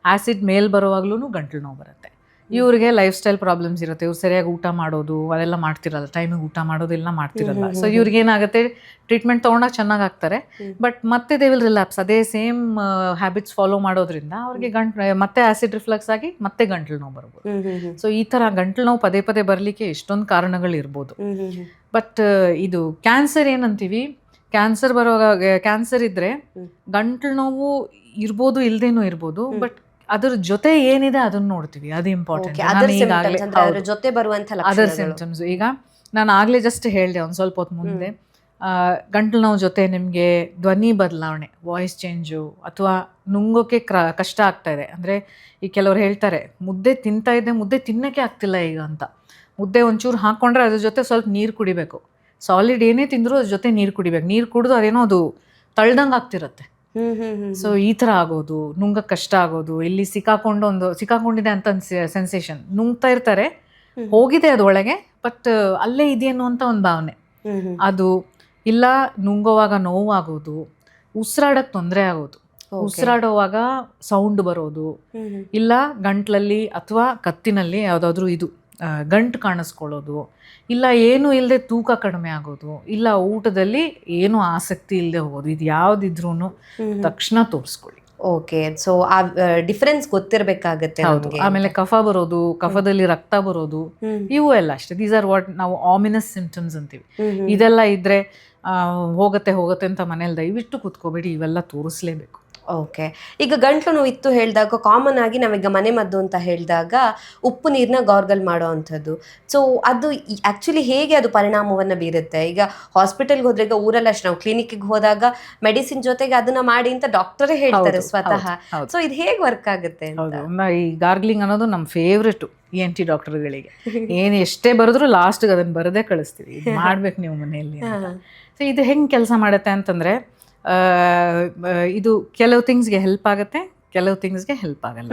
ಆಸಿಡ್ ಮೇಲ್ ಬರುವಾಗ್ಲೂ ಗಂಟ್ಲು ನೋವು ಬರುತ್ತೆ. ಇವ್ರಿಗೆ ಲೈಫ್ ಸ್ಟೈಲ್ ಪ್ರಾಬ್ಲಮ್ಸ್ ಇರುತ್ತೆ, ಇವ್ರು ಸರಿಯಾಗಿ ಊಟ ಮಾಡೋದು ಅದೆಲ್ಲ ಮಾಡ್ತಿರಲ್ಲ, ಟೈಮಿಗೆ ಊಟ ಮಾಡೋದೆಲ್ಲ ಮಾಡ್ತಿರಲ್ಲ. ಸೊ ಇವ್ರಿಗೆ ಏನಾಗುತ್ತೆ, ಟ್ರೀಟ್ಮೆಂಟ್ ತೊಗೊಂಡಾಗ ಚೆನ್ನಾಗಿ ಆಗ್ತಾರೆ, ಬಟ್ ಮತ್ತೆ ದೇ ವಿಲ್ ರಿಲ್ಯಾಪ್ಸ್. ಅದೇ ಸೇಮ್ ಹ್ಯಾಬಿಟ್ಸ್ ಫಾಲೋ ಮಾಡೋದ್ರಿಂದ ಅವ್ರಿಗೆ ಮತ್ತೆ ಆಸಿಡ್ ರಿಫ್ಲಕ್ಸ್ ಆಗಿ ಮತ್ತೆ ಗಂಟ್ಲು ನೋವು ಬರ್ಬೋದು. ಸೊ ಈ ಥರ ಗಂಟ್ಲು ನೋವು ಪದೇ ಪದೇ ಬರಲಿಕ್ಕೆ ಎಷ್ಟೊಂದು ಕಾರಣಗಳು ಇರ್ಬೋದು. ಬಟ್ ಇದು ಕ್ಯಾನ್ಸರ್ ಏನಂತೀವಿ, ಕ್ಯಾನ್ಸರ್ ಬರುವಾಗ ಕ್ಯಾನ್ಸರ್ ಇದ್ರೆ ಗಂಟ್ಲು ನೋವು ಇರ್ಬೋದು, ಇಲ್ದೇನೂ ಇರ್ಬೋದು, ಬಟ್ ಅದ್ರ ಜೊತೆ ಏನಿದೆ ಅದನ್ನ ನೋಡ್ತೀವಿ, ಅದು ಇಂಪಾರ್ಟೆಂಟ್. ಅದರ್ ಸಿಂಪ್ಟಮ್ಸ್ ಈಗ ನಾನು ಆಗ್ಲೇ ಜಸ್ಟ್ ಹೇಳಿದೆ ಒಂದು ಸ್ವಲ್ಪ ಹೊತ್ತು ಮುಂದೆ, ಗಂಟ್ಲು ನೋವು ಜೊತೆ ನಿಮಗೆ ಧ್ವನಿ ಬದಲಾವಣೆ, ವಾಯ್ಸ್ ಚೇಂಜು, ಅಥವಾ ನುಂಗೋಕೆ ಕಷ್ಟ ಆಗ್ತಾ ಇದೆ. ಅಂದರೆ ಈ ಕೆಲವ್ರು ಹೇಳ್ತಾರೆ, ಮುದ್ದೆ ತಿಂತಾ ಇದ್ದೆ, ಮುದ್ದೆ ತಿನ್ನೋಕ್ಕೆ ಆಗ್ತಿಲ್ಲ ಈಗ ಅಂತ. ಮುದ್ದೆ ಒಂಚೂರು ಹಾಕ್ಕೊಂಡ್ರೆ ಅದ್ರ ಜೊತೆ ಸ್ವಲ್ಪ ನೀರು ಕುಡಿಬೇಕು, ಸಾಲಿಡ್ ಏನೇ ತಿಂದರೂ ಅದ್ರ ಜೊತೆ ನೀರು ಕುಡಿಬೇಕು. ನೀರು ಕುಡಿದು ಅದೇನೋ ಅದು ತಳ್ದಂಗೆ ಆಗ್ತಿರುತ್ತೆ. ಸೊ ಈ ಥರ ಆಗೋದು, ನುಂಗಕ್ಕೆ ಕಷ್ಟ ಆಗೋದು, ಇಲ್ಲಿ ಸಿಕ್ಕಾಕೊಂಡಿದೆ ಅಂತ ಸೆನ್ಸೇಷನ್, ನುಂಗ್ತಾ ಇರ್ತಾರೆ, ಹೋಗಿದೆ ಅದು ಒಳಗೆ, ಬಟ್ ಅಲ್ಲೇ ಇದೆಯೇನೋ ಅಂತ ಒಂದು ಭಾವನೆ ಅದು. ಇಲ್ಲ ನುಂಗೋವಾಗ ನೋವಾಗೋದು, ಉಸಿರಾಡಕ್ಕೆ ತೊಂದರೆ ಆಗೋದು, ಉಸಿರಾಡುವಾಗ ಸೌಂಡ್ ಬರೋದು, ಇಲ್ಲ ಗಂಟ್ಲಲ್ಲಿ ಅಥವಾ ಕತ್ತಿನಲ್ಲಿ ಯಾವುದಾದ್ರೂ ಇದು ಗಂಟು ಕಾಣಿಸ್ಕೊಳ್ಳೋದು, ಇಲ್ಲ ಏನು ಇಲ್ಲದೆ ತೂಕ ಕಡಿಮೆ ಆಗೋದು, ಇಲ್ಲ ಊಟದಲ್ಲಿ ಏನು ಆಸಕ್ತಿ ಇಲ್ಲದೆ ಹೋಗೋದು. ಇದು ಯಾವುದಿದ್ರೂ ತಕ್ಷಣ ತೋರಿಸ್ಕೊಳ್ಳಿ. ಓಕೆ. ಸೊ ಆ ಡಿಫರೆನ್ಸ್ ಗೊತ್ತಿರಬೇಕಾಗತ್ತೆ. ಹೌದು. ಆಮೇಲೆ ಕಫ ಬರೋದು, ಕಫದಲ್ಲಿ ರಕ್ತ ಬರೋದು, ಇವು ಎಲ್ಲ ಅಷ್ಟೇ. ದೀಸ್ ಆರ್ ವಾಟ್ ನಾವು ಆಮಿನಸ್ ಸಿಂಪ್ಟಮ್ಸ್ ಅಂತೀವಿ. ಇದೆಲ್ಲ ಇದ್ರೆ ಹೋಗುತ್ತೆ ಅಂತ ಮನೇಲಿ ದಯವಿಟ್ಟು ಕೂತ್ಕೋಬೇಡಿ, ಇವೆಲ್ಲ ತೋರಿಸ್ಲೇಬೇಕು. ಓಕೆ. ಈಗ ಗಂಟ್ಲು ನೋವು ಇತ್ತು ಹೇಳಿದಾಗ ಕಾಮನ್ ಆಗಿ ನಾವೀಗ ಮನೆ ಮದ್ದು ಅಂತ ಹೇಳಿದಾಗ ಉಪ್ಪು ನೀರನ್ನ ಗಾರ್ಗಲ್ ಮಾಡೋ ಅಂಥದ್ದು. ಸೊ ಅದು ಆ್ಯಕ್ಚುಲಿ ಹೇಗೆ ಅದು ಪರಿಣಾಮವನ್ನು ಬೀರುತ್ತೆ? ಈಗ ಹಾಸ್ಪಿಟಲ್ಗೆ ಹೋದ್ರೆ, ಈಗ ಊರಲ್ಲಿ ಅಷ್ಟು ನಾವು ಕ್ಲಿನಿಕ್ಗೆ ಹೋದಾಗ ಮೆಡಿಸಿನ್ ಜೊತೆಗೆ ಅದನ್ನ ಮಾಡಿ ಅಂತ ಡಾಕ್ಟರೇ ಹೇಳ್ತಾರೆ ಸ್ವತಃ. ಸೊ ಇದು ಹೇಗೆ ವರ್ಕ್ ಆಗುತ್ತೆ? ಈ ಗಾರ್ಗ್ಲಿಂಗ್ ಅನ್ನೋದು ನಮ್ಮ ಫೇವ್ರೆಟು ENT ಡಾಕ್ಟರ್ಗಳಿಗೆ. ಏನು ಎಷ್ಟೇ ಬರೆದ್ರು ಲಾಸ್ಟ್ಗೆ ಅದನ್ನು ಬರದೇ ಕಳಿಸ್ತೀವಿ, ಮಾಡ್ಬೇಕು ನೀವು ಮನೆಯಲ್ಲಿ ಅಂತ. ಸೊ ಇದು ಹೆಂಗೆ ಕೆಲಸ ಮಾಡುತ್ತೆ ಅಂತಂದರೆ, ಇದು ಕೆಲವು ಥಿಂಗ್ಸ್ಗೆ ಹೆಲ್ಪ್ ಆಗುತ್ತೆ, ಕೆಲವು ಥಿಂಗ್ಸ್ಗೆ ಹೆಲ್ಪ್ ಆಗಲ್ಲ.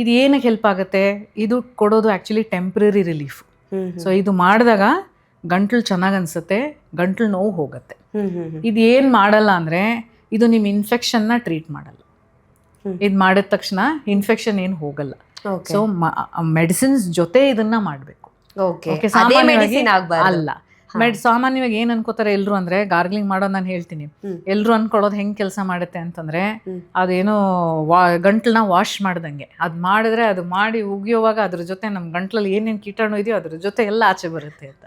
ಇದು ಏನಕ್ಕೆ ಹೆಲ್ಪ್ ಆಗುತ್ತೆ, ಇದು ಕೊಡೋದು ಆ್ಯಕ್ಚುಲಿ ಟೆಂಪ್ರರಿ ರಿಲೀಫ್. ಸೊ ಇದು ಮಾಡಿದಾಗ ಗಂಟ್ಲು ಚೆನ್ನಾಗಿ ಅನಿಸುತ್ತೆ, ಗಂಟ್ಲು ನೋವು ಹೋಗುತ್ತೆ. ಇದು ಏನು ಮಾಡಲ್ಲ ಅಂದರೆ, ಇದು ನಿಮ್ಮ ಇನ್ಫೆಕ್ಷನ್ನ ಟ್ರೀಟ್ ಮಾಡಲ್ಲ. ಇದು ಮಾಡಿದ ತಕ್ಷಣ ಇನ್ಫೆಕ್ಷನ್ ಏನು ಹೋಗಲ್ಲ. ಸೊ ಮೆಡಿಸಿನ್ಸ್ ಜೊತೆ ಇದನ್ನ ಮಾಡಬೇಕು. ಅಲ್ಲ, ಸಾಮಾನ್ಯವಾಗಿ ಏನ್ ಅನ್ಕೋತಾರೆ ಎಲ್ರು ಅಂದ್ರೆ, ಗಾರ್ಗ್ಲಿಂಗ್ ಮಾಡೋದು ನಾನು ಹೇಳ್ತೀನಿ, ಎಲ್ರು ಅನ್ಕೊಳ್ಳೋದು ಹೆಂಗ್ ಕೆಲಸ ಮಾಡುತ್ತೆ ಅಂತಂದ್ರೆ, ಅದೇನೋ ಗಂಟ್ಲನ್ನ ವಾಶ್ ಮಾಡ್ದಂಗೆ ಅದ್ ಮಾಡಿದ್ರೆ, ಅದು ಮಾಡಿ ಉಗಿಯೋವಾಗ ಅದ್ರ ಜೊತೆ ನಮ್ ಗಂಟ್ಲಲ್ಲಿ ಏನೇನು ಕೀಟಾಣು ಇದೆಯೋ ಅದ್ರ ಜೊತೆ ಎಲ್ಲ ಆಚೆ ಬರುತ್ತೆ ಅಂತ.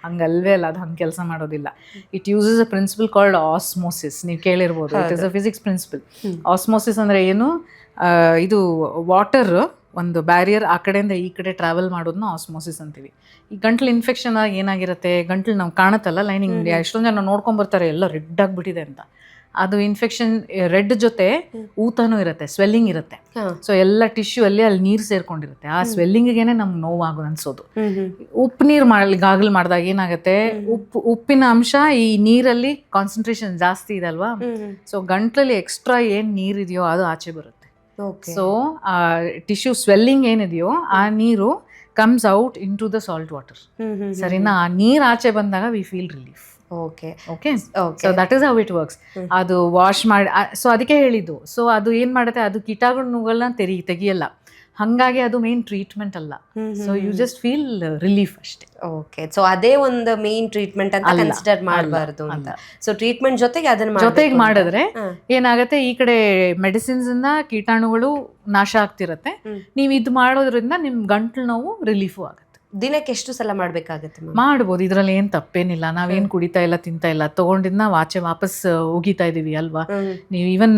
ಹಂಗಲ್ವೇ ಅಲ್ಲ, ಅದು ಹಂಗೆ ಕೆಲಸ ಮಾಡೋದಿಲ್ಲ. It uses a principle called osmosis. ನೀವು ಕೇಳಿರ್ಬೋದು, it is a physics principle. Osmosis ಅಂದ್ರೆ ಏನು, ಇದು ವಾಟರ್ ಒಂದು ಬ್ಯಾರಿಯರ್ ಆ ಕಡೆಯಿಂದ ಈ ಕಡೆ ಟ್ರಾವೆಲ್ ಮಾಡೋದನ್ನ ಆಸ್ಮೋಸಿಸ್ ಅಂತೀವಿ. ಈ ಗಂಟ್ಲು ಇನ್ಫೆಕ್ಷನ್ ಆಗಿ ಏನಾಗಿರುತ್ತೆ, ಗಂಟ್ಲು ನಾವು ಕಾಣುತ್ತಲ್ಲ ಲೈನಿಂಗ್, ಎಷ್ಟೊಂದು ಜನ ನೋಡ್ಕೊಂಡ್ಬರ್ತಾರೆ ಎಲ್ಲ ರೆಡ್ ಆಗಿಬಿಟ್ಟಿದೆ ಅಂತ. ಅದು ಇನ್ಫೆಕ್ಷನ್ ರೆಡ್ ಜೊತೆ ಊತನೂ ಇರುತ್ತೆ, ಸ್ವೆಲ್ಲಿಂಗ್ ಇರುತ್ತೆ. ಸೊ ಎಲ್ಲ ಟಿಶ್ಯೂ ಅಲ್ಲಿ ನೀರು ಸೇರ್ಕೊಂಡಿರುತ್ತೆ, ಆ ಸ್ವೆಲ್ಲಿಂಗಿಗೇನೆ ನಮ್ಗೆ ನೋವಾಗೋದು ಅನ್ಸೋದು. ಉಪ್ಪು ನೀರು ಗಾಗಲ್ ಮಾಡಿದಾಗ ಏನಾಗುತ್ತೆ, ಉಪ್ಪಿನ ಅಂಶ ಈ ನೀರಲ್ಲಿ ಕಾನ್ಸಂಟ್ರೇಷನ್ ಜಾಸ್ತಿ ಇದೆ ಅಲ್ವಾ. ಸೊ ಗಂಟ್ಲಲ್ಲಿ ಎಕ್ಸ್ಟ್ರಾ ಏನ್ ನೀರಿದೆಯೋ ಅದು ಆಚೆ ಬರುತ್ತೆ. ಓಕೆ ಸೊ ಆ ಟಿಶ್ಯೂ ಸ್ವೆಲ್ಲಿಂಗ್ ಏನಿದೆಯೋ ಆ ನೀರು comes out into the salt water. ಸರಿನಾ? ಆ ನೀರು ಆಚೆ ಬಂದಾಗ we feel relief. Okay okay, so that is how it works. ಅದು ವಾಶ್ ಮಾಡಿ, ಸೊ ಅದಕ್ಕೆ ಹೇಳಿದ್ದು. ಸೊ ಅದು ಏನು ಮಾಡುತ್ತೆ, ಅದು ಕೀಟಾಣುಗಳನ್ನ ತೆಗಿಯಲ್ಲ, ಹಾಗಾಗಿ ಅದು ಮೇನ್ ಟ್ರೀಟ್ಮೆಂಟ್ ಅಲ್ಲ. So you just feel relief ಅಷ್ಟೇ. ಓಕೆ, ಸೊ ಅದೇ ಒಂದು ಮೇನ್ ಟ್ರೀಟ್ಮೆಂಟ್ ಅಂತ ಕನ್ಸಿಡರ್ ಮಾಡಬಾರ್ದು ಅಂತ. ಸೊ ಟ್ರೀಟ್ಮೆಂಟ್ ಜೊತೆಗೆ ಅದನ್ನ ಜೊತೆಗೆ ಮಾಡಿದ್ರೆ ಏನಾಗುತ್ತೆ, ಈ ಕಡೆ ಮೆಡಿಸಿನ್ಸ್ ಇಂದ ಕೀಟಾಣುಗಳು ನಾಶ ಆಗ್ತಿರತ್ತೆ, ನೀವು ಇದು ಮಾಡೋದ್ರಿಂದ ನಿಮ್ ಗಂಟ್ಲು ನೋವು ರಿಲೀಫು ಆಗುತ್ತೆ. ದಿನಕ್ಕೆ ಎಷ್ಟು ಸಲ ಮಾಡ್ಬೇಕಾಗತ್ತೆ? ಮಾಡ್ಬೋದು, ಇದ್ರಲ್ಲಿ ಏನ್ ತಪ್ಪೇನಿಲ್ಲ. ನಾವೇನ್ ಕುಡಿತಾ ಇಲ್ಲ, ತಿಂತಾ ಇಲ್ಲ, ತಗೊಂಡಿದ್ನ ವಾಪಸ್ ಉಗಿತಾ ಇದೀವಿ ಅಲ್ವಾ. ನೀವು ಈವನ್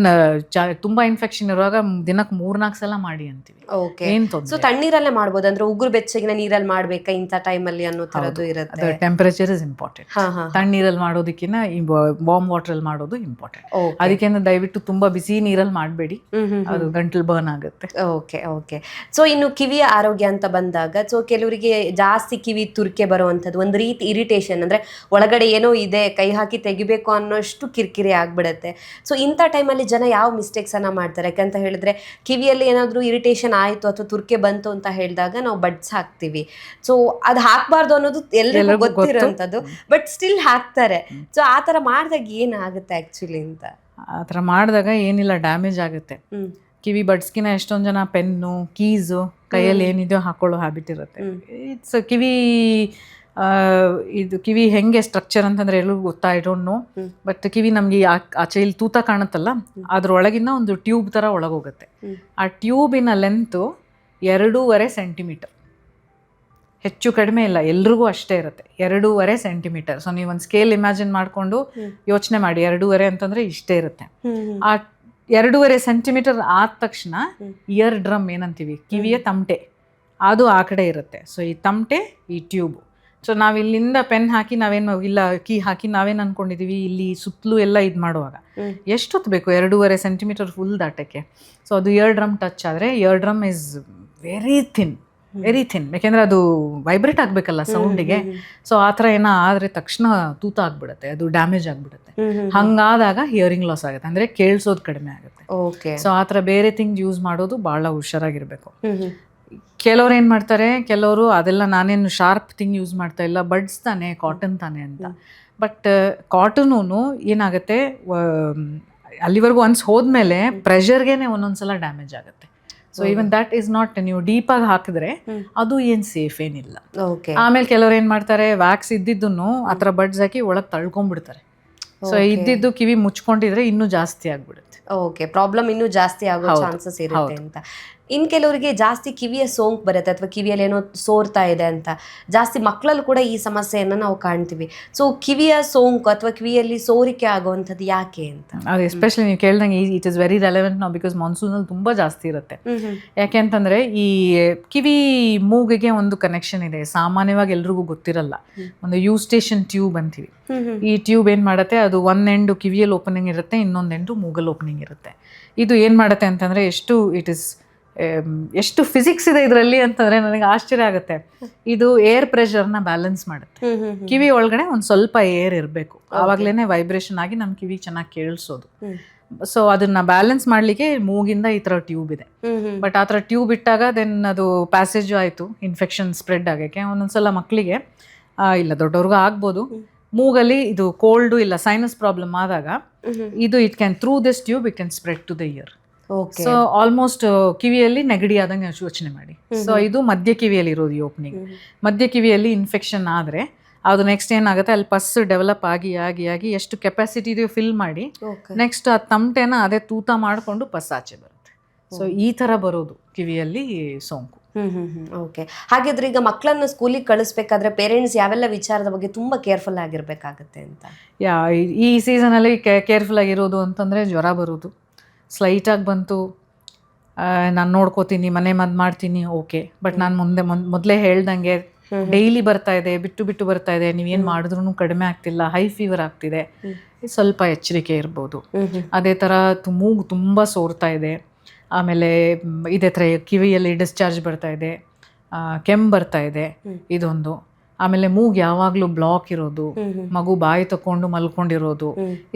ತುಂಬಾ ಇನ್ಫೆಕ್ಷನ್ ಇರುವಾಗ ದಿನಕ್ಕೆ 3-4 ಸಲ ಮಾಡಿ ಅಂತೀವಿ. ಓಕೆ, ಸೊ ತಣ್ಣೀರಲ್ಲೇ ಮಾಡ್ಬೋದು ಅಂದ್ರೆ ಉಗುರು ಬೆಚ್ಚಗಿನ ನೀರಲ್ಲಿ ಮಾಡ್ಬೇಕಾ ಇಂಥ ಟೈಮಲ್ಲಿ ಅನ್ನೋ ತರದ್ದು ಇರುತ್ತೆ? Temperature is important. ತಣ್ಣೀರಲ್ಲಿ ಮಾಡೋದಕ್ಕಿಂತ ವಾರ್ಮ್ ವಾಟರ್ ಅಲ್ಲಿ ಮಾಡೋದು ಇಂಪಾರ್ಟೆಂಟ್. ಅದಕ್ಕೆ ದಯವಿಟ್ಟು ತುಂಬಾ ಬಿಸಿ ನೀರಲ್ಲಿ ಮಾಡಬೇಡಿ, ಅದು ಗಂಟಲು ಬರ್ನ್ ಆಗುತ್ತೆ. ಓಕೆ ಓಕೆ, ಸೊ ಇನ್ನು ಕಿವಿಯ ಆರೋಗ್ಯ ಅಂತ ಬಂದಾಗ, ಸೊ ಕೆಲವರಿಗೆ ಜಾಸ್ತಿ ಕಿವಿ ತುರ್ಕೆ ಬರುವಂಥದ್ದು, ಒಂದು ರೀತಿ ಇರಿಟೇಷನ್, ಅಂದ್ರೆ ಒಳಗಡೆ ಏನೋ ಇದೆ, ಕೈ ಹಾಕಿ ತೆಗಿಬೇಕು ಅನ್ನೋಷ್ಟು ಕಿರಿಕಿರಿ ಆಗ್ಬಿಡುತ್ತೆ. ಸೊ ಇಂಥ ಟೈಮಲ್ಲಿ ಜನ ಯಾವ ಮಿಸ್ಟೇಕ್ಸ್ ಅನ್ನ ಮಾಡ್ತಾರೆ? ಯಾಕಂತ ಹೇಳಿದ್ರೆ ಕಿವಿಯಲ್ಲಿ ಏನಾದರೂ ಇರಿಟೇಷನ್ ಆಯಿತು ಅಥವಾ ತುರ್ಕೆ ಬಂತು ಅಂತ ಹೇಳಿದಾಗ ನಾವು ಬಡ್ಸ್ ಹಾಕ್ತೀವಿ. ಸೊ ಅದು ಹಾಕ್ಬಾರ್ದು ಅನ್ನೋದು ಎಲ್ಲರಿಗೂ ಗೊತ್ತಿರೋಂಥದ್ದು, ಬಟ್ ಸ್ಟಿಲ್ ಹಾಕ್ತಾರೆ. ಸೊ ಆ ಥರ ಮಾಡಿದಾಗ ಏನಾಗುತ್ತೆ ಆ್ಯಕ್ಚುಲಿ ಅಂತ? ಆ ಥರ ಮಾಡಿದಾಗ ಏನಿಲ್ಲ, ಡ್ಯಾಮೇಜ್ ಆಗುತ್ತೆ. ಕಿವಿ ಬಡ್ಸ್ಕಿನ ಎಷ್ಟೊಂದು ಜನ ಪೆನ್ನು, ಕೀಸು ಕೈಯಲ್ಲಿ ಏನಿದೆಯೋ ಹಾಕೊಳ್ಳೋ ಹ್ಯಾಬಿಟ್ ಇರುತ್ತೆ. ಇಟ್ಸ್ ಕಿವಿ ಹೆಂಗೆ ಸ್ಟ್ರಕ್ಚರ್ ಅಂತಂದ್ರೆ ಎಲ್ಲರಿಗೂ ಗೊತ್ತಾ, ಐ ಡೋಂಟ್ ನೋ, ಬಟ್ ಕಿವಿ ನಮ್ಗೆ ಆಚೆ ಇಲ್ಲಿ ತೂತ ಕಾಣುತ್ತಲ್ಲ, ಅದ್ರೊಳಗಿನ ಒಂದು ಟ್ಯೂಬ್ ತರ ಒಳಗೋಗುತ್ತೆ. ಆ ಟ್ಯೂಬಿನ ಲೆಂತು 2.5 ಸೆಂಟಿಮೀಟರ್, ಹೆಚ್ಚು ಕಡಿಮೆ ಇಲ್ಲ, ಎಲ್ರಿಗೂ ಅಷ್ಟೇ ಇರುತ್ತೆ, 2.5 ಸೆಂಟಿಮೀಟರ್. ಸೊ ನೀವು ಒಂದು ಸ್ಕೇಲ್ ಇಮ್ಯಾಜಿನ್ ಮಾಡಿಕೊಂಡು ಯೋಚನೆ ಮಾಡಿ, 2.5 ಅಂತಂದ್ರೆ ಇಷ್ಟೇ ಇರುತ್ತೆ. ಆ 2.5 ಸೆಂಟಿಮೀಟರ್ ಆದ ತಕ್ಷಣ ಇಯರ್ ಡ್ರಮ್ ಏನಂತೀವಿ, ಕಿವಿಯ ತಮಟೆ, ಅದು ಆ ಕಡೆ ಇರುತ್ತೆ. ಸೊ ಈ ತಮಟೆ, ಈ ಟ್ಯೂಬ್. ಸೊ ನಾವು ಇಲ್ಲಿಂದ ಪೆನ್ ಹಾಕಿ ನಾವೇನು ಇಲ್ಲ, ಕೀ ಹಾಕಿ ನಾವೇನು ಅನ್ಕೊಂಡಿದೀವಿ, ಇಲ್ಲಿ ಸುತ್ತಲೂ ಎಲ್ಲ ಇದು ಮಾಡುವಾಗ ಎಷ್ಟೊತ್ತು ಬೇಕು 2.5 ಸೆಂಟಿಮೀಟರ್ ಫುಲ್ ದಾಟಕ್ಕೆ. ಸೊ ಅದು ಇಯರ್ ಡ್ರಮ್ ಟಚ್ ಆದರೆ, year drum is very thin, ಯಾಕೆಂದ್ರೆ ಅದು ವೈಬ್ರೇಟ್ ಆಗಬೇಕಲ್ಲ ಸೌಂಡಿಗೆ. ಸೊ ಆ ಥರ ಏನೋ ಆದರೆ ತಕ್ಷಣ ತೂತ ಆಗ್ಬಿಡುತ್ತೆ, ಅದು ಡ್ಯಾಮೇಜ್ ಆಗಿಬಿಡುತ್ತೆ. ಹಂಗಾದಾಗ ಹಿಯರಿಂಗ್ ಲಾಸ್ ಆಗುತ್ತೆ, ಅಂದರೆ ಕೇಳಿಸೋದು ಕಡಿಮೆ ಆಗುತ್ತೆ. ಸೊ ಆ ಥರ ಬೇರೆ ಥಿಂಗ್ ಯೂಸ್ ಮಾಡೋದು ಭಾಳ ಹುಷಾರಾಗಿರಬೇಕು. ಕೆಲವ್ರು ಏನು ಮಾಡ್ತಾರೆ, ಕೆಲವರು ಅದೆಲ್ಲ ನಾನೇನು ಶಾರ್ಪ್ ಥಿಂಗ್ ಯೂಸ್ ಮಾಡ್ತಾ ಇಲ್ಲ, ಬಡ್ಸ್ ತಾನೆ, ಕಾಟನ್ ತಾನೆ ಅಂತ. ಬಟ್ ಕಾಟನೂ ಏನಾಗುತ್ತೆ, ಅಲ್ಲಿವರೆಗೂ ಒನ್ಸ್ ಹೋದ್ಮೇಲೆ ಪ್ರೆಷರ್ಗೆ ಒಂದೊಂದ್ಸಲ ಡ್ಯಾಮೇಜ್ ಆಗುತ್ತೆ. So even that is not, ನೀವು ಡೀಪಾಗಿ ಹಾಕಿದ್ರೆ ಅದು ಏನು ಸೇಫ್ ಏನಿಲ್ಲ. ಆಮೇಲೆ ಕೆಲವ್ರು ಏನು ಮಾಡ್ತಾರೆ, ವ್ಯಾಕ್ಸ್ ಇದ್ದಿದ್ದನ್ನು ಆ ಥರ ಬಡ್ಸ್ ಹಾಕಿ ಒಳಗೆ ತಳ್ಕೊಂಡ್ಬಿಡ್ತಾರೆ. ಸೊ ಇದ್ದಿದ್ದು ಕಿವಿ ಮುಚ್ಕೊಂಡಿದ್ರೆ ಇನ್ನೂ ಜಾಸ್ತಿ ಆಗ್ಬಿಡುತ್ತೆ. ಓಕೆ, ಪ್ರಾಬ್ಲಮ್ ಇನ್ನೂ ಜಾಸ್ತಿ ಆಗೋ ಚಾನ್ಸಸ್ ಇರುತ್ತೆ ಅಂತ. ಇನ್ನು ಕೆಲವರಿಗೆ ಜಾಸ್ತಿ ಕಿವಿಯ ಸೋಂಕು ಬರುತ್ತೆ, ಅಥವಾ ಕಿವಿಯಲ್ಲಿ ಏನೋ ಸೋರ್ತಾ ಇದೆ ಅಂತ. ಜಾಸ್ತಿ ಮಕ್ಕಳಲ್ಲೂ ಕೂಡ ಈ ಸಮಸ್ಯೆಯನ್ನು ನಾವು ಕಾಣ್ತೀವಿ. ಸೊ ಕಿವಿಯ ಸೋಂಕು ಅಥವಾ ಕಿವಿಯಲ್ಲಿ ಸೋರಿಕೆ ಆಗುವಂಥದ್ದು ಯಾಕೆ ಅಂತ? ಅದು ಎಸ್ಪೆಷಲಿ ನೀವು ಕೇಳ್ದಂಗೆ ಇಟ್ ಇಸ್ ವೆರಿ ರೆಲೆವೆಂಟ್ ನಾವು, ಬಿಕಾಸ್ ಮಾನ್ಸೂನಲ್ಲಿ ತುಂಬ ಜಾಸ್ತಿ ಇರುತ್ತೆ. ಯಾಕೆ ಅಂತಂದರೆ ಈ ಕಿವಿ ಮೂಗಿಗೆ ಒಂದು ಕನೆಕ್ಷನ್ ಇದೆ, ಸಾಮಾನ್ಯವಾಗಿ ಎಲ್ರಿಗೂ ಗೊತ್ತಿರಲ್ಲ. ಒಂದು ಯೂಸ್ಟೇಷನ್ ಟ್ಯೂಬ್ ಅಂತೀವಿ. ಈ ಟ್ಯೂಬ್ ಏನು ಮಾಡುತ್ತೆ, ಅದು ಒಂದು ಎಂಡು ಕಿವಿಯಲ್ಲಿ ಓಪನಿಂಗ್ ಇರುತ್ತೆ, ಇನ್ನೊಂದು ಎಂಡು ಮೂಗಲ್ಲಿ ಓಪನಿಂಗ್ ಇರುತ್ತೆ. ಇದು ಏನು ಮಾಡುತ್ತೆ ಅಂತಂದರೆ, ಎಷ್ಟು ಫಿಸಿಕ್ಸ್ ಇದೆ ಇದರಲ್ಲಿ ಅಂತಂದರೆ ನನಗೆ ಆಶ್ಚರ್ಯ ಆಗುತ್ತೆ. ಇದು ಏರ್ ಪ್ರೆಷರ್ನ ಬ್ಯಾಲೆನ್ಸ್ ಮಾಡುತ್ತೆ. ಕಿವಿ ಒಳಗಡೆ ಒಂದು ಸ್ವಲ್ಪ ಏರ್ ಇರಬೇಕು, ಆವಾಗಲೇ ವೈಬ್ರೇಷನ್ ಆಗಿ ನಮ್ಮ ಕಿವಿ ಚೆನ್ನಾಗಿ ಕೇಳಿಸೋದು. ಸೊ ಅದನ್ನ ಬ್ಯಾಲೆನ್ಸ್ ಮಾಡಲಿಕ್ಕೆ ಮೂಗಿಂದ ಈ ಥರ ಟ್ಯೂಬ್ ಇದೆ. ಬಟ್ ಆ ಥರ ಟ್ಯೂಬ್ ಇಟ್ಟಾಗ ದೆನ್ ಅದು ಪ್ಯಾಸೇಜು ಆಯಿತು, ಇನ್ಫೆಕ್ಷನ್ ಸ್ಪ್ರೆಡ್ ಆಗೋಕ್ಕೆ. ಒಂದೊಂದ್ಸಲ ಮಕ್ಕಳಿಗೆ ಇಲ್ಲ ದೊಡ್ಡವ್ರಿಗೂ ಆಗ್ಬೋದು, ಮೂಗಲ್ಲಿ ಇದು ಕೋಲ್ಡು ಇಲ್ಲ ಸೈನಸ್ ಪ್ರಾಬ್ಲಮ್ ಆದಾಗ ಇದು it can through this tube it can spread to the ear. So almost ಕಿವಿಯಲ್ಲಿ ನೆಗಡಿ ಆದಂಗೆ ಯೋಚನೆ ಮಾಡಿ. ಸೊ ಇದು ಮಧ್ಯ ಕಿವಿಯಲ್ಲಿ ಇರೋದು ಈ ಓಪನಿಂಗ್. ಮಧ್ಯ ಕಿವಿಯಲ್ಲಿ ಇನ್ಫೆಕ್ಷನ್ ಆದರೆ ಅದು ನೆಕ್ಸ್ಟ್ ಏನಾಗುತ್ತೆ, ಅಲ್ಲಿ ಪಸ್ ಡೆವಲಪ್ ಆಗಿ ಆಗಿ ಆಗಿ ಎಷ್ಟು ಕೆಪಾಸಿಟಿ ಇದೆಯೋ ಫಿಲ್ ಮಾಡಿ ನೆಕ್ಸ್ಟ್ ಆ ತಮಟೆನ ಅದೇ ತೂತ ಮಾಡಿಕೊಂಡು ಪಸ್ ಆಚೆ ಬರುತ್ತೆ. ಸೊ ಈ ಥರ ಬರೋದು ಕಿವಿಯಲ್ಲಿ ಸೋಂಕು. ಓಕೆ, ಹಾಗಿದ್ರೆ ಈಗ ಮಕ್ಕಳನ್ನು ಸ್ಕೂಲಿಗೆ ಕಳಿಸ್ಬೇಕಾದ್ರೆ ಪೇರೆಂಟ್ಸ್ ಯಾವೆಲ್ಲ ವಿಚಾರದ ಬಗ್ಗೆ ತುಂಬ ಕೇರ್ಫುಲ್ ಆಗಿರಬೇಕಾಗುತ್ತೆ ಅಂತ? ಈ ಸೀಸನಲ್ಲಿ ಕೇರ್ಫುಲ್ ಆಗಿರೋದು ಅಂತಂದರೆ, ಜ್ವರ ಬರೋದು ಸ್ಲೈಟಾಗಿ ಬಂತು, ನಾನು ನೋಡ್ಕೋತೀನಿ, ಮನೆ ಮದ್ದು ಮಾಡ್ತೀನಿ, ಓಕೆ. ಬಟ್ ನಾನು ಮೊದಲೇ ಹೇಳ್ದಂಗೆ ಡೈಲಿ ಬರ್ತಾ ಇದೆ, ಬಿಟ್ಟು ಬಿಟ್ಟು ಬರ್ತಾ ಇದೆ, ನೀವೇನು ಮಾಡಿದ್ರೂ ಕಡಿಮೆ ಆಗ್ತಿಲ್ಲ, ಹೈ ಫೀವರ್ ಆಗ್ತಿದೆ, ಸ್ವಲ್ಪ ಎಚ್ಚರಿಕೆ ಇರ್ಬೋದು. ಅದೇ ಥರ ಮೂಗು ತುಂಬ ಸೋರ್ತಾ ಇದೆ, ಆಮೇಲೆ ಇದೇ ಥರ ಕಿವಿಯಲ್ಲಿ ಡಿಸ್ಚಾರ್ಜ್ ಬರ್ತಾ ಇದೆ, ಕೆಮ್ಮು ಬರ್ತಾ ಇದೆ, ಇದೊಂದು. ಆಮೇಲೆ ಮೂಗ್ ಯಾವಾಗಲೂ ಬ್ಲಾಕ್ ಇರೋದು, ಮಗು ಬಾಯಿ ತಕೊಂಡು ಮಲ್ಕೊಂಡಿರೋದು,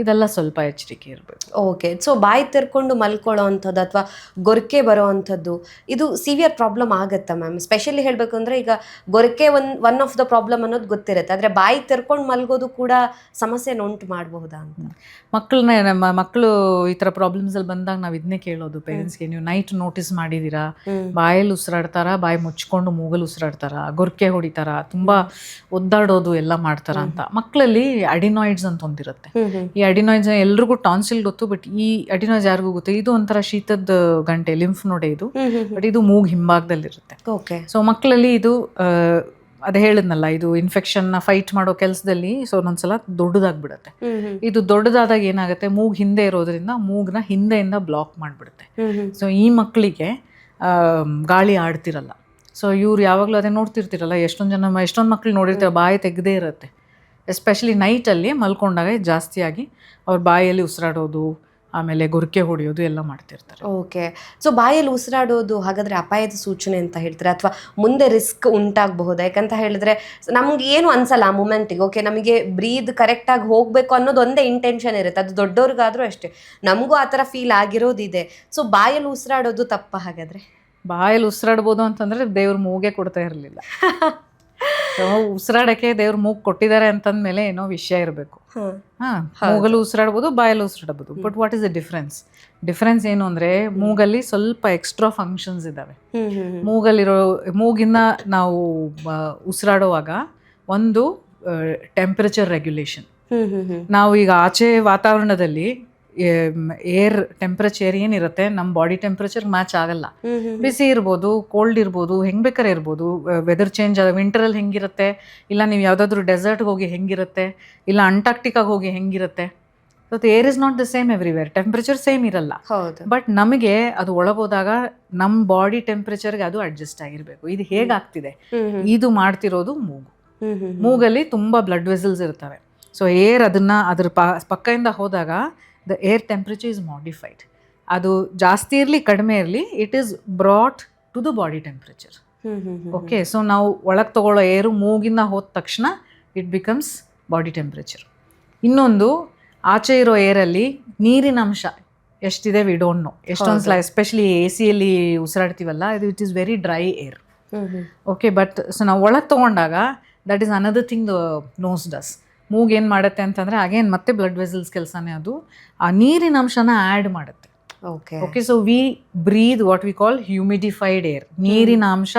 ಇದೆಲ್ಲ ಸ್ವಲ್ಪ ಎಚ್ಚರಿಕೆ ಇರಬೇಕು. ಓಕೆ, ಸೊ ಬಾಯಿ ತೆರ್ಕೊಂಡು ಮಲ್ಕೊಳ್ಳೋ ಅಂಥದ್ದು ಅಥವಾ ಗೊರಕೆ ಬರೋ ಅಂಥದ್ದು ಇದು ಸಿವಿಯರ್ ಪ್ರಾಬ್ಲಮ್ ಆಗುತ್ತಾ ಮ್ಯಾಮ್? ಸ್ಪೆಷಲಿ ಹೇಳಬೇಕು ಅಂದರೆ ಈಗ ಗೊರಕೆ ಒನ್ ಆಫ್ ದ ಪ್ರಾಬ್ಲಮ್ ಅನ್ನೋದು ಗೊತ್ತಿರುತ್ತೆ, ಆದರೆ ಬಾಯಿ ತೆರ್ಕೊಂಡು ಮಲ್ಗೋದು ಕೂಡ ಸಮಸ್ಯೆನ ಉಂಟು ಮಾಡಬಹುದಾ ಅಂತ. ನಮ್ಮ ಮಕ್ಕಳು ಈ ಥರ ಪ್ರಾಬ್ಲಮ್ಸಲ್ಲಿ ಬಂದಾಗ ನಾವು ಇದನ್ನೇ ಕೇಳೋದು ಪೇರೆಂಟ್ಸ್ಗೆ, ನೀವು ನೈಟ್ ನೋಟಿಸ್ ಮಾಡಿದ್ದೀರಾ ಬಾಯಲ್ಲಿ ಉಸಿರಾಡ್ತಾರ, ಬಾಯಿ ಮುಚ್ಕೊಂಡು ಮೂಗಲ್ಲಿ ಉಸಿರಾಡ್ತಾರ, ಗೊರಕೆ ಹೊಡಿತಾರ, ತುಂಬಾ ಒದ್ದಾಡೋದು ಎಲ್ಲ ಮಾಡ್ತಾರ ಅಂತ. ಮಕ್ಕಳಲ್ಲಿ ಅಡಿನಾಯ್ಡ್ಸ್ ಅಂತ ಒಂದಿರುತ್ತೆ. ಈ ಅಡಿನಾಯ್ಡ್ಸ್ ಎಲ್ರಿಗೂ ಟಾನ್ಸಿಲ್ ಗೊತ್ತು, ಬಟ್ ಈ ಅಡಿನಾಯ್ಡ್ಸ್ ಯಾರಿಗೂ ಗೊತ್ತು. ಇದು ಒಂಥರ ಶೀತದ ಗಂಟೆ, ಲಿಂಫ್ ನೋಡೆ ಇದು, ಬಟ್ ಇದು ಮೂಗ್ ಹಿಂಭಾಗದಲ್ಲಿರುತ್ತೆ. ಸೊ ಮಕ್ಕಳಲ್ಲಿ ಇದು ಅದೇ ಹೇಳಿದ್ನಲ್ಲ, ಇದು ಇನ್ಫೆಕ್ಷನ್ನ ಫೈಟ್ ಮಾಡೋ ಕೆಲಸದಲ್ಲಿ ಸೊ ಒಂದೊಂದ್ಸಲ ದೊಡ್ಡದಾಗ್ಬಿಡುತ್ತೆ. ಇದು ದೊಡ್ಡದಾದಾಗ ಏನಾಗುತ್ತೆ, ಮೂಗ್ ಹಿಂದೆ ಇರೋದ್ರಿಂದ ಮೂಗ್ನ ಹಿಂದೆಯಿಂದ ಬ್ಲಾಕ್ ಮಾಡಿಬಿಡುತ್ತೆ. ಸೊ ಈ ಮಕ್ಕಳಿಗೆ ಗಾಳಿ ಆಡ್ತಿರಲ್ಲ. ಸೊ ಇವ್ರು ಯಾವಾಗಲೂ ಅದೇ ನೋಡ್ತಿರ್ತಿರಲ್ಲ, ಎಷ್ಟೊಂದು ಮಕ್ಳು ನೋಡಿರ್ತಾರೆ ಬಾಯಿ ತೆಗೆದೇ ಇರುತ್ತೆ. ಎಸ್ಪೆಷಲಿ ನೈಟಲ್ಲಿ ಮಲ್ಕೊಂಡಾಗ ಜಾಸ್ತಿಯಾಗಿ ಅವ್ರ ಬಾಯಲ್ಲಿ ಉಸಿರಾಡೋದು, ಆಮೇಲೆ ಗೊರಕೆ ಹೊಡೆಯೋದು ಎಲ್ಲ ಮಾಡ್ತಿರ್ತಾರೆ. ಓಕೆ, ಸೊ ಬಾಯಲ್ಲಿ ಉಸಿರಾಡೋದು ಹಾಗಾದರೆ ಅಪಾಯದ ಸೂಚನೆ ಅಂತ ಹೇಳ್ತಾರೆ ಅಥವಾ ಮುಂದೆ ರಿಸ್ಕ್ ಉಂಟಾಗಬಹುದಾ? ಯಾಕಂತ ಹೇಳಿದ್ರೆ ನಮ್ಗೆ ಏನು ಅನ್ಸಲ್ಲ ಆ ಮೂಮೆಂಟಿಗೆ, ಓಕೆ ನಮಗೆ ಬ್ರೀದ್ ಕರೆಕ್ಟಾಗಿ ಹೋಗಬೇಕು ಅನ್ನೋದು ಒಂದೇ ಇಂಟೆನ್ಷನ್ ಇರುತ್ತೆ. ಅದು ದೊಡ್ಡವ್ರಿಗಾದರೂ ಅಷ್ಟೇ, ನಮಗೂ ಆ ಥರ ಫೀಲ್ ಆಗಿರೋದಿದೆ. ಸೊ ಬಾಯಲ್ಲಿ ಉಸಿರಾಡೋದು ತಪ್ಪ ಹಾಗಾದರೆ? ಬಾಯಲ್ಲಿ ಉಸಿರಾಡ್ಬೋದು ಅಂತಂದರೆ ದೇವ್ರ ಮೂಗೇ ಕೊಡ್ತಾ ಇರಲಿಲ್ಲ. ಉಸಿರಾಡಕ್ಕೆ ದೇವ್ರ ಮೂಗು ಕೊಟ್ಟಿದ್ದಾರೆ ಅಂತಂದ್ಮೇಲೆ ಏನೋ ವಿಷಯ ಇರಬೇಕು. ಮೂಗಲ್ಲೂ ಉಸಿರಾಡ್ಬೋದು, ಬಾಯಲ್ಲೂ ಉಸಿರಾಡ್ಬೋದು. But what is the difference ಏನು ಅಂದರೆ, ಮೂಗಲ್ಲಿ ಸ್ವಲ್ಪ ಎಕ್ಸ್ಟ್ರಾ ಫಂಕ್ಷನ್ಸ್ ಇದ್ದಾವೆ. ಮೂಗಿಂದ ನಾವು ಉಸಿರಾಡುವಾಗ ಒಂದು ಟೆಂಪರೇಚರ್ ರೆಗ್ಯುಲೇಷನ್. ನಾವು ಈಗ ಆಚೆ ವಾತಾವರಣದಲ್ಲಿ ಏರ್ ಟೆಂಪ್ರೇಚರ್ ಏನಿರುತ್ತೆ ನಮ್ಮ ಬಾಡಿ ಟೆಂಪ್ರೇಚರ್ ಮ್ಯಾಚ್ ಆಗಲ್ಲ. ಬಿಸಿ ಇರ್ಬೋದು, ಕೋಲ್ಡ್ ಇರ್ಬೋದು, ಹೆಂಗ್ ಬೇಕಾರೆ ಇರ್ಬೋದು. ವೆದರ್ ಚೇಂಜ್ ಆದ ವಿಂಟರಲ್ಲಿ ಹೆಂಗಿರುತ್ತೆ, ಇಲ್ಲ ನೀವು ಯಾವುದಾದ್ರೂ ಡೆಸರ್ಟ್ಗೆ ಹೋಗಿ ಹೆಂಗಿರುತ್ತೆ, ಇಲ್ಲ ಅಂಟಾರ್ಟಿಕಾಗೆ ಹೋಗಿ ಹೆಂಗಿರುತ್ತೆ. So air is not the same everywhere, temperature same ಇರಲ್ಲ. ಬಟ್ ನಮಗೆ ಅದು ಒಳಗೋದಾಗ ನಮ್ಮ ಬಾಡಿ ಟೆಂಪ್ರೇಚರ್ಗೆ ಅದು ಅಡ್ಜಸ್ಟ್ ಆಗಿರಬೇಕು. ಇದು ಹೇಗಾಗ್ತಿದೆ, ಇದು ಮಾಡ್ತಿರೋದು ಮೂಗಲ್ಲಿ ತುಂಬ ಬ್ಲಡ್ ವೆಸಲ್ಸ್ ಇರ್ತವೆ. ಸೊ ಏರ್ ಅದ್ರ ಪಕ್ಕದಿಂದ ಹೋದಾಗ the air temperature is modified. ಅದು ಜಾಸ್ತಿ ಇರಲಿ ಕಡಿಮೆ ಇರಲಿ, it is brought to the body temperature. Okay, so ನಾವು ಒಳಗೆ ತಗೊಳ್ಳೋ ಏರು ಮೂಗಿಂದ ಹೋದ ತಕ್ಷಣ ಇಟ್ ಬಿಕಮ್ಸ್ ಬಾಡಿ ಟೆಂಪ್ರೇಚರ್. ಇನ್ನೊಂದು, ಆಚೆ ಇರೋ ಏರಲ್ಲಿ ನೀರಿನ ಅಂಶ ಎಷ್ಟಿದೆ ವಿ ಡೋಂಟ್ ನೋ. ಎಷ್ಟೊಂದು ಸಲ ಎಸ್ಪೆಷಲಿ AC ಉಸಿರಾಡ್ತೀವಲ್ಲ, it is very dry air. Okay, but so ನಾವು ಒಳಗೆ ತೊಗೊಂಡಾಗ that is another thing the nose does. ಮೂಗು ಏನು ಮಾಡುತ್ತೆ ಅಂತಂದರೆ ಅಗೇನ್ ಮತ್ತೆ ಬ್ಲಡ್ ವೆಸಲ್ಸ್ ಕೆಲಸನೇ ಅದು ಆ ನೀರಿನ ಅಂಶನ ಆ್ಯಡ್ ಮಾಡುತ್ತೆ. Okay, so we breathe what we call humidified air. ನೀರಿನ ಅಂಶ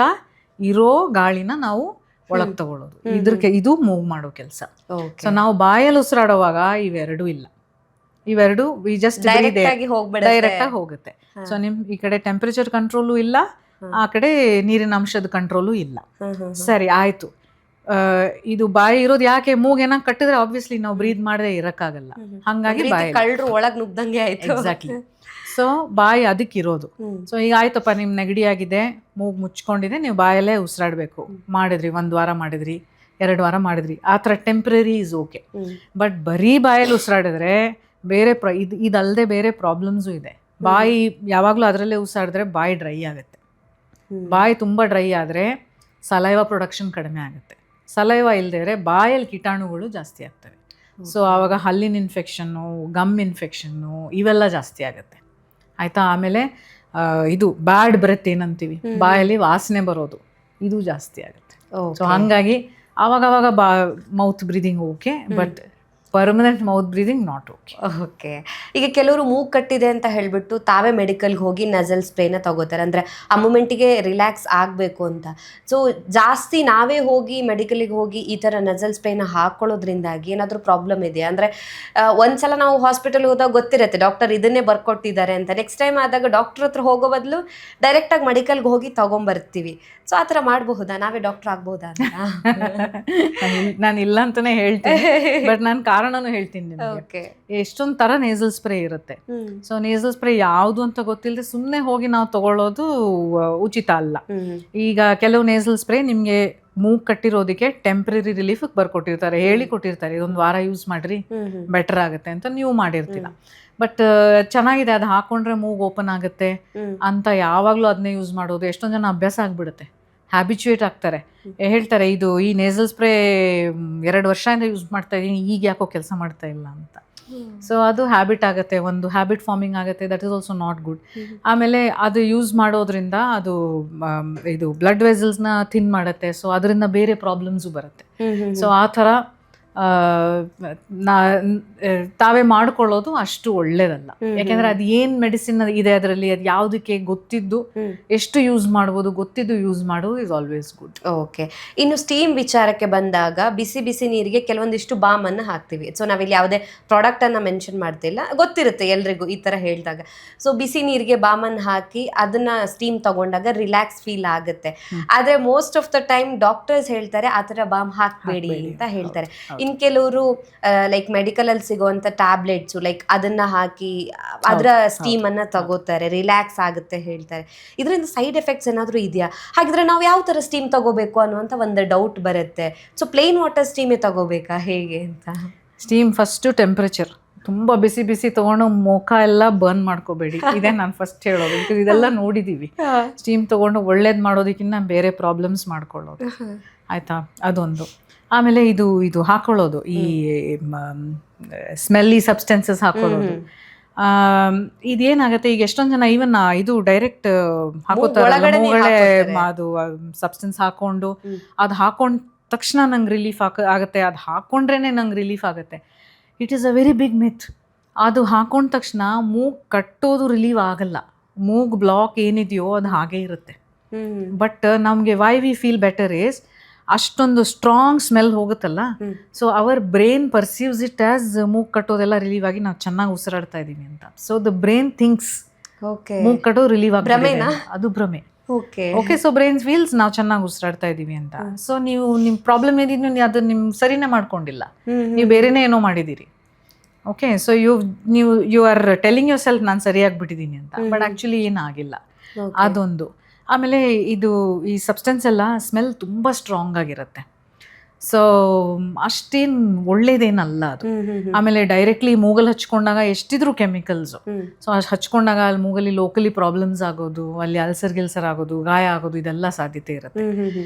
ಇರೋ ಗಾಳಿನ ನಾವು ಒಳಗೆ ತಗೊಳ್ಳೋದು, ಇದು ಮೂವ್ ಮಾಡೋ ಕೆಲಸ. ಸೊ ನಾವು ಬಾಯಲ್ಲಿ ಉಸಿರಾಡುವಾಗ ಇವೆರಡೂ ಇಲ್ಲ. ಇವೆರಡು ವಿ ಜಸ್ಟ್ ಡೈರೆಕ್ಟ್ ಆಗಿ ಹೋಗುತ್ತೆ. ಸೊ ಈ ಕಡೆ ಟೆಂಪರೇಚರ್ ಕಂಟ್ರೋಲು ಇಲ್ಲ, ಆ ಕಡೆ ನೀರಿನ ಅಂಶದ ಕಂಟ್ರೋಲು ಇಲ್ಲ. ಸರಿ ಆಯ್ತು, ಇದು ಬಾಯಿ ಇರೋದು ಯಾಕೆ, ಮೂಗೇನ ಕಟ್ಟಿದ್ರೆ ಆಬ್ವಿಯಸ್ಲಿ ನಾವು ಬ್ರೀದ್ ಮಾಡದೆ ಇರಕ್ಕಾಗಲ್ಲ, ಹಂಗಾಗಿ ಬಾಯಿ ಕಳ್ಳರು ಒಳಗ್ ನುಗ್ದಂಗೆ ಆಯ್ತು. ಎಕ್ಸಾಕ್ಟ್ಲಿ. ಸೊ ಬಾಯಿ ಅದಕ್ಕಿರೋದು. ಸೊ ಈಗ ಆಯ್ತಪ್ಪ, ನಿಮ್ ನೆಗಡಿ ಆಗಿದೆ, ಮೂಗು ಮುಚ್ಕೊಂಡಿದೆ, ನೀವು ಬಾಯಲ್ಲೇ ಉಸಿರಾಡಬೇಕು ಮಾಡಿದ್ರಿ, 1 ವಾರ ಮಾಡಿದ್ರಿ, 2 ವಾರ ಮಾಡಿದ್ರಿ, ಆ ಥರ ಟೆಂಪ್ರರಿ ಇಸ್ ಓಕೆ. ಬಟ್ ಬರೀ ಬಾಯಲ್ಲಿ ಉಸಿರಾಡಿದ್ರೆ ಬೇರೆ ಇದಲ್ಲದೆ ಬೇರೆ ಪ್ರಾಬ್ಲಮ್ಸು ಇದೆ. ಬಾಯಿ ಯಾವಾಗಲೂ ಅದರಲ್ಲೇ ಉಸಿರಾಡಿದ್ರೆ ಬಾಯಿ ಡ್ರೈ ಆಗುತ್ತೆ. ಬಾಯಿ ತುಂಬ ಡ್ರೈ ಆದರೆ ಸಲೈವ ಪ್ರೊಡಕ್ಷನ್ ಕಡಿಮೆ ಆಗುತ್ತೆ. ಸಲೈವ ಇಲ್ಲದೆ ಬಾಯಲ್ಲಿ ಕೀಟಾಣುಗಳು ಜಾಸ್ತಿ ಆಗ್ತವೆ. ಸೊ ಆವಾಗ ಹಲ್ಲಿನ ಇನ್ಫೆಕ್ಷನ್ನು, ಗಮ್ ಇನ್ಫೆಕ್ಷನ್ನು ಇವೆಲ್ಲ ಜಾಸ್ತಿ ಆಗುತ್ತೆ. ಆಯಿತಾ? ಆಮೇಲೆ ಇದು ಬ್ಯಾಡ್ ಬ್ರೆತ್ ಏನಂತೀವಿ, ಬಾಯಲ್ಲಿ ವಾಸನೆ ಬರೋದು, ಇದು ಜಾಸ್ತಿ ಆಗುತ್ತೆ. ಸೊ ಹಾಗಾಗಿ ಆವಾಗವಾಗ mouth breathing okay, but permanent mouth breathing not okay. Okay, ಈಗ ಕೆಲವರು ಮೂಗು ಕಟ್ಟಿದೆ ಅಂತ ಹೇಳಿಬಿಟ್ಟು ತಾವೇ ಮೆಡಿಕಲ್ಗೆ ಹೋಗಿ ನಜಲ್ ಸ್ಪ್ರೇನ ತಗೋತಾರೆ, ಅಂದರೆ ಆ ಮೂಮೆಂಟಿಗೆ ರಿಲ್ಯಾಕ್ಸ್ ಆಗಬೇಕು ಅಂತ. ಸೊ ಜಾಸ್ತಿ ನಾವೇ ಹೋಗಿ ಮೆಡಿಕಲಿಗೆ ಹೋಗಿ ಈ ಥರ ನಜಲ್ ಸ್ಪ್ರೇನ ಹಾಕ್ಕೊಳ್ಳೋದ್ರಿಂದಾಗಿ ಏನಾದರೂ ಪ್ರಾಬ್ಲಮ್ ಇದೆಯಾ? ಅಂದರೆ ಒಂದ್ಸಲ ನಾವು ಹಾಸ್ಪಿಟಲ್ಗೆ ಹೋದಾಗ ಗೊತ್ತಿರುತ್ತೆ ಡಾಕ್ಟರ್ ಇದನ್ನೇ ಬರ್ಕೊಟ್ಟಿದ್ದಾರೆ ಅಂತ, ನೆಕ್ಸ್ಟ್ ಟೈಮ್ ಆದಾಗ ಡಾಕ್ಟರ್ ಹತ್ರ ಹೋಗೋ ಬದಲು ಡೈರೆಕ್ಟಾಗಿ ಮೆಡಿಕಲ್ಗೆ ಹೋಗಿ ತೊಗೊಂಬರ್ತೀವಿ. ಸೊ ಆ ಥರ ಮಾಡಬಹುದಾ? ನಾವೇ ಡಾಕ್ಟರ್ ಆಗ್ಬೋದಾ ಅಂತ? ನಾನು ಇಲ್ಲ ಅಂತಲೇ ಹೇಳ್ತೀನಿ, ಬಟ್ ನಾನು ಕಾರಣನೂ ಹೇಳ್ತೀನಿ ನಿಮಗೆ. ಎಷ್ಟೊಂದು ಥರ ನೇಸಲ್ ಸ್ಪ್ರೇ ಇರುತ್ತೆ. ಸೊ ನೇಸಲ್ ಸ್ಪ್ರೇ ಯಾವುದು ಅಂತ ಗೊತ್ತಿಲ್ಲದೆ ಸುಮ್ಮನೆ ಹೋಗಿ ನಾವು ತಗೊಳ್ಳೋದು ಉಚಿತ ಅಲ್ಲ. ಈಗ ಕೆಲವು ನೇಸಲ್ ಸ್ಪ್ರೇ ನಿಮಗೆ ಮೂಗ್ ಕಟ್ಟಿರೋದಕ್ಕೆ ಟೆಂಪ್ರರಿ ರಿಲೀಫ್ ಬರ್ಕೊಟ್ಟಿರ್ತಾರೆ, ಹೇಳಿ ಕೊಟ್ಟಿರ್ತಾರೆ, ಇದೊಂದು ವಾರ ಯೂಸ್ ಮಾಡ್ರಿ ಬೆಟರ್ ಆಗುತ್ತೆ ಅಂತ ನೀವು ಮಾಡಿರ್ತೀರ. ಬಟ್ ಚೆನ್ನಾಗಿದೆ, ಅದು ಹಾಕೊಂಡ್ರೆ ಮೂಗ್ ಓಪನ್ ಆಗುತ್ತೆ ಅಂತ ಯಾವಾಗಲೂ ಅದನ್ನೇ ಯೂಸ್ ಮಾಡೋದು. ಎಷ್ಟೊಂದು ಜನ ಅಭ್ಯಾಸ ಆಗ್ಬಿಡುತ್ತೆ, ಹ್ಯಾಬಿಚುಯೇಟ್ ಆಗ್ತಾರೆ. ಹೇಳ್ತಾರೆ ಇದು ಈ ನೇಸಲ್ ಸ್ಪ್ರೇ 2 ವರ್ಷದಿಂದ ಯೂಸ್ ಮಾಡ್ತಾ ಇದ್ದೀನಿ, ಈಗ ಯಾಕೋ ಕೆಲಸ ಮಾಡ್ತಾ ಇಲ್ಲ ಅಂತ. ಸೊ ಅದು ಹ್ಯಾಬಿಟ್ ಆಗುತ್ತೆ, ಒಂದು ಹ್ಯಾಬಿಟ್ ಫಾರ್ಮಿಂಗ್ ಆಗುತ್ತೆ. That is also not good. ಆಮೇಲೆ ಅದು ಯೂಸ್ ಮಾಡೋದ್ರಿಂದ ಅದು ಇದು ಬ್ಲಡ್ ವೆಸಲ್ಸ್ನ ಥಿನ್ ಮಾಡುತ್ತೆ. ಸೊ ಅದರಿಂದ ಬೇರೆ ಪ್ರಾಬ್ಲಮ್ಸು ಬರುತ್ತೆ. ಸೊ ಆ ಥರ ತಾವೇ ಮಾಡ್ಕೊಳ್ಳೋದು ಅಷ್ಟು ಒಳ್ಳೇದಲ್ಲ. ಯಾಕೆಂದ್ರೆ ಅದು ಏನ್ ಮೆಡಿಸಿನ್ ಇದೆ ಅದರಲ್ಲಿ, ಅದು ಯಾವುದಕ್ಕೆ ಗೊತ್ತಿದ್ದು ಎಷ್ಟು ಯೂಸ್ ಮಾಡ್ಬೋದು, ಗೊತ್ತಿದ್ದು ಯೂಸ್ ಮಾಡೋದು ಇಸ್ ಆಲ್ವೇಸ್ ಗುಡ್. ಓಕೆ, ಇನ್ನು ಸ್ಟೀಮ್ ವಿಚಾರಕ್ಕೆ ಬಂದಾಗ ಬಿಸಿ ಬಿಸಿ ನೀರಿಗೆ ಕೆಲವೊಂದಿಷ್ಟು ಬಾಮ್ ಅನ್ನ ಹಾಕ್ತಿವಿ. ಸೊ ನಾವಿಲ್ಲಿ ಯಾವುದೇ ಪ್ರಾಡಕ್ಟ್ ಅನ್ನ ಮೆನ್ಷನ್ ಮಾಡ್ತಿಲ್ಲ, ಗೊತ್ತಿರುತ್ತೆ ಎಲ್ರಿಗೂ ಈ ತರ ಹೇಳಿದಾಗ. ಸೊ ಬಿಸಿ ನೀರಿಗೆ ಬಾಮ್ ಅನ್ನ ಹಾಕಿ ಅದನ್ನ ಸ್ಟೀಮ್ ತಗೊಂಡಾಗ ರಿಲ್ಯಾಕ್ಸ್ ಫೀಲ್ ಆಗುತ್ತೆ. ಆದ್ರೆ most of the time doctors ಹೇಳ್ತಾರೆ ಆ ತರ ಬಾಮ್ ಹಾಕ್ಬೇಡಿ ಅಂತ ಹೇಳ್ತಾರೆ. ಇನ್ ಕೆಲವರು ಲೈಕ್ ಮೆಡಿಕಲ್ ಅಲ್ಲಿ ಸಿಗುವಂತ ಟ್ಯಾಬ್ಲೆಟ್ಸ್ ಲೈಕ್ ಅದನ್ನ ಹಾಕಿ ಅದರ ಸ್ಟೀಮ್ ಅನ್ನ ತಗೋತಾರೆ, ರಿಲ್ಯಾಕ್ಸ್ ಆಗುತ್ತೆ ಹೇಳ್ತಾರೆ. ಇದರಿಂದ ಸೈಡ್ ಎಫೆಕ್ಟ್ಸ್ ಏನಾದ್ರು ಇದೆಯಾ? ಹಾಗಿದ್ರೆ ನಾವು ಯಾವ ತರ ಸ್ಟೀಮ್ ತಗೋಬೇಕು ಅನ್ನುವಂತ ಒಂದು ಡೌಟ್ ಬರುತ್ತೆ. ಸೊ ಪ್ಲೇನ್ ವಾಟರ್ ಸ್ಟೀಮೇ ತಗೋಬೇಕಾ ಹೇಗೆ ಅಂತ? ಸ್ಟೀಮ್ ಫಸ್ಟ್ ಟೆಂಪರೇಚರ್ ತುಂಬ ಬಿಸಿ ಬಿಸಿ ತೊಗೊಂಡು ಮುಖ ಎಲ್ಲ ಬರ್ನ್ ಮಾಡ್ಕೋಬೇಡಿ, ಇದೇ ನಾನು ಫಸ್ಟ್ ಹೇಳೋದು. ಬಿಕಾಸ್ ಇದೆಲ್ಲ ನೋಡಿದ್ದೀವಿ. ಸ್ಟೀಮ್ ತೊಗೊಂಡು ಒಳ್ಳೇದು ಮಾಡೋದಕ್ಕಿಂತ ಬೇರೆ ಪ್ರಾಬ್ಲಮ್ಸ್ ಮಾಡ್ಕೊಳ್ಳೋದು, ಆಯಿತಾ? ಅದೊಂದು. ಆಮೇಲೆ ಇದು ಹಾಕೊಳ್ಳೋದು, ಈ ಸ್ಮೆಲ್ಲಿ ಸಬ್ಸ್ಟೆನ್ಸಸ್ ಹಾಕೊಳ್ಳೋದು. ಇದೇನಾಗುತ್ತೆ, ಈಗ ಎಷ್ಟೊಂದು ಜನ ಈವನ್ ಇದು ಡೈರೆಕ್ಟ್ ಹಾಕೋತಾರೆ, ಅದು ಸಬ್ಸ್ಟೆನ್ಸ್ ಹಾಕೊಂಡು ಅದು ಹಾಕೊಂಡ ತಕ್ಷಣ ನಂಗೆ ರಿಲೀಫ್ ಆಗುತ್ತೆ, ಅದು ಹಾಕೊಂಡ್ರೇನೆ ನಂಗೆ ರಿಲೀಫ್ ಆಗುತ್ತೆ. It is a very big myth. ಅದು ಹಾಕೊಂಡ ತಕ್ಷಣ ಮೂಗು ಕಟ್ಟೋದು ರಿಲೀವ್ ಆಗಲ್ಲ. ಮೂಗು ಬ್ಲಾಕ್ ಏನಿದೆಯೋ ಅದು ಹಾಗೇ ಇರುತ್ತೆ. ಬಟ್ ನಮಗೆ why we feel better is ಅಷ್ಟೊಂದು ಸ್ಟ್ರಾಂಗ್ ಸ್ಮೆಲ್ ಹೋಗುತ್ತಲ್ಲ, so our brain perceives it as ಮೂಗು ಕಟ್ಟೋದೆಲ್ಲ ರಿಲೀವ್ ಆಗಿ ನಾವು ಚೆನ್ನಾಗಿ ಉಸಿರಾಡ್ತಾ ಇದ್ದೀವಿ ಅಂತ. ಸೊ ದ ಬ್ರೈನ್ ಥಿಂಕ್ಸ್ ಮೂಗು ಕಟ್ಟೋದು ರಿಲೀವ್ ಆಗುತ್ತೆ, ಅದು ಭ್ರಮೆ. ಓಕೆ, ಸೊ ಬ್ರೈನ್ ಫೀಲ್ಸ್ ನಾವು ಚೆನ್ನಾಗಿ ಉಸಿರಾಡ್ತಾ ಇದೀವಿ ಅಂತ. ಸೊ ನೀವು ನಿಮ್ಮ ಪ್ರಾಬ್ಲಮ್ ಏನಿದ್ರು ಅದು ನಿಮ್ ಸರಿನೇ ಮಾಡ್ಕೊಂಡಿಲ್ಲ, ನೀವು ಬೇರೆನೇ ಏನೋ ಮಾಡಿದ್ದೀರಿ. Okay, so you are telling yourself ನಾನು ಸರಿಯಾಗ್ಬಿಟ್ಟಿದ್ದೀನಿ ಅಂತ, ಬಟ್ ಆ್ಯಕ್ಚುಲಿ ಏನಾಗಿಲ್ಲ. ಅದೊಂದು. ಆಮೇಲೆ ಈ ಸಬ್ಸ್ಟೆನ್ಸ್ ಎಲ್ಲ ಸ್ಮೆಲ್ ತುಂಬ ಸ್ಟ್ರಾಂಗ್ ಆಗಿರುತ್ತೆ. ಸೊ ಅಷ್ಟೇನು ಒಳ್ಳೇದೇನಲ್ಲ ಅದು. ಆಮೇಲೆ ಡೈರೆಕ್ಟ್ಲಿ ಮೂಗಲ್ಲಿ ಹಚ್ಕೊಂಡಾಗ ಎಷ್ಟಿದ್ರು ಕೆಮಿಕಲ್ಸು. ಸೊ ಅಷ್ಟು ಹಚ್ಕೊಂಡಾಗ ಅಲ್ಲಿ ಮೂಗಲ್ಲಿ ಲೋಕಲಿ ಪ್ರಾಬ್ಲಮ್ಸ್ ಆಗೋದು, ಅಲ್ಲಿ ಅಲ್ಸರ್ ಆಗೋದು, ಗಾಯ ಆಗೋದು, ಇದೆಲ್ಲ ಸಾಧ್ಯತೆ ಇರುತ್ತೆ.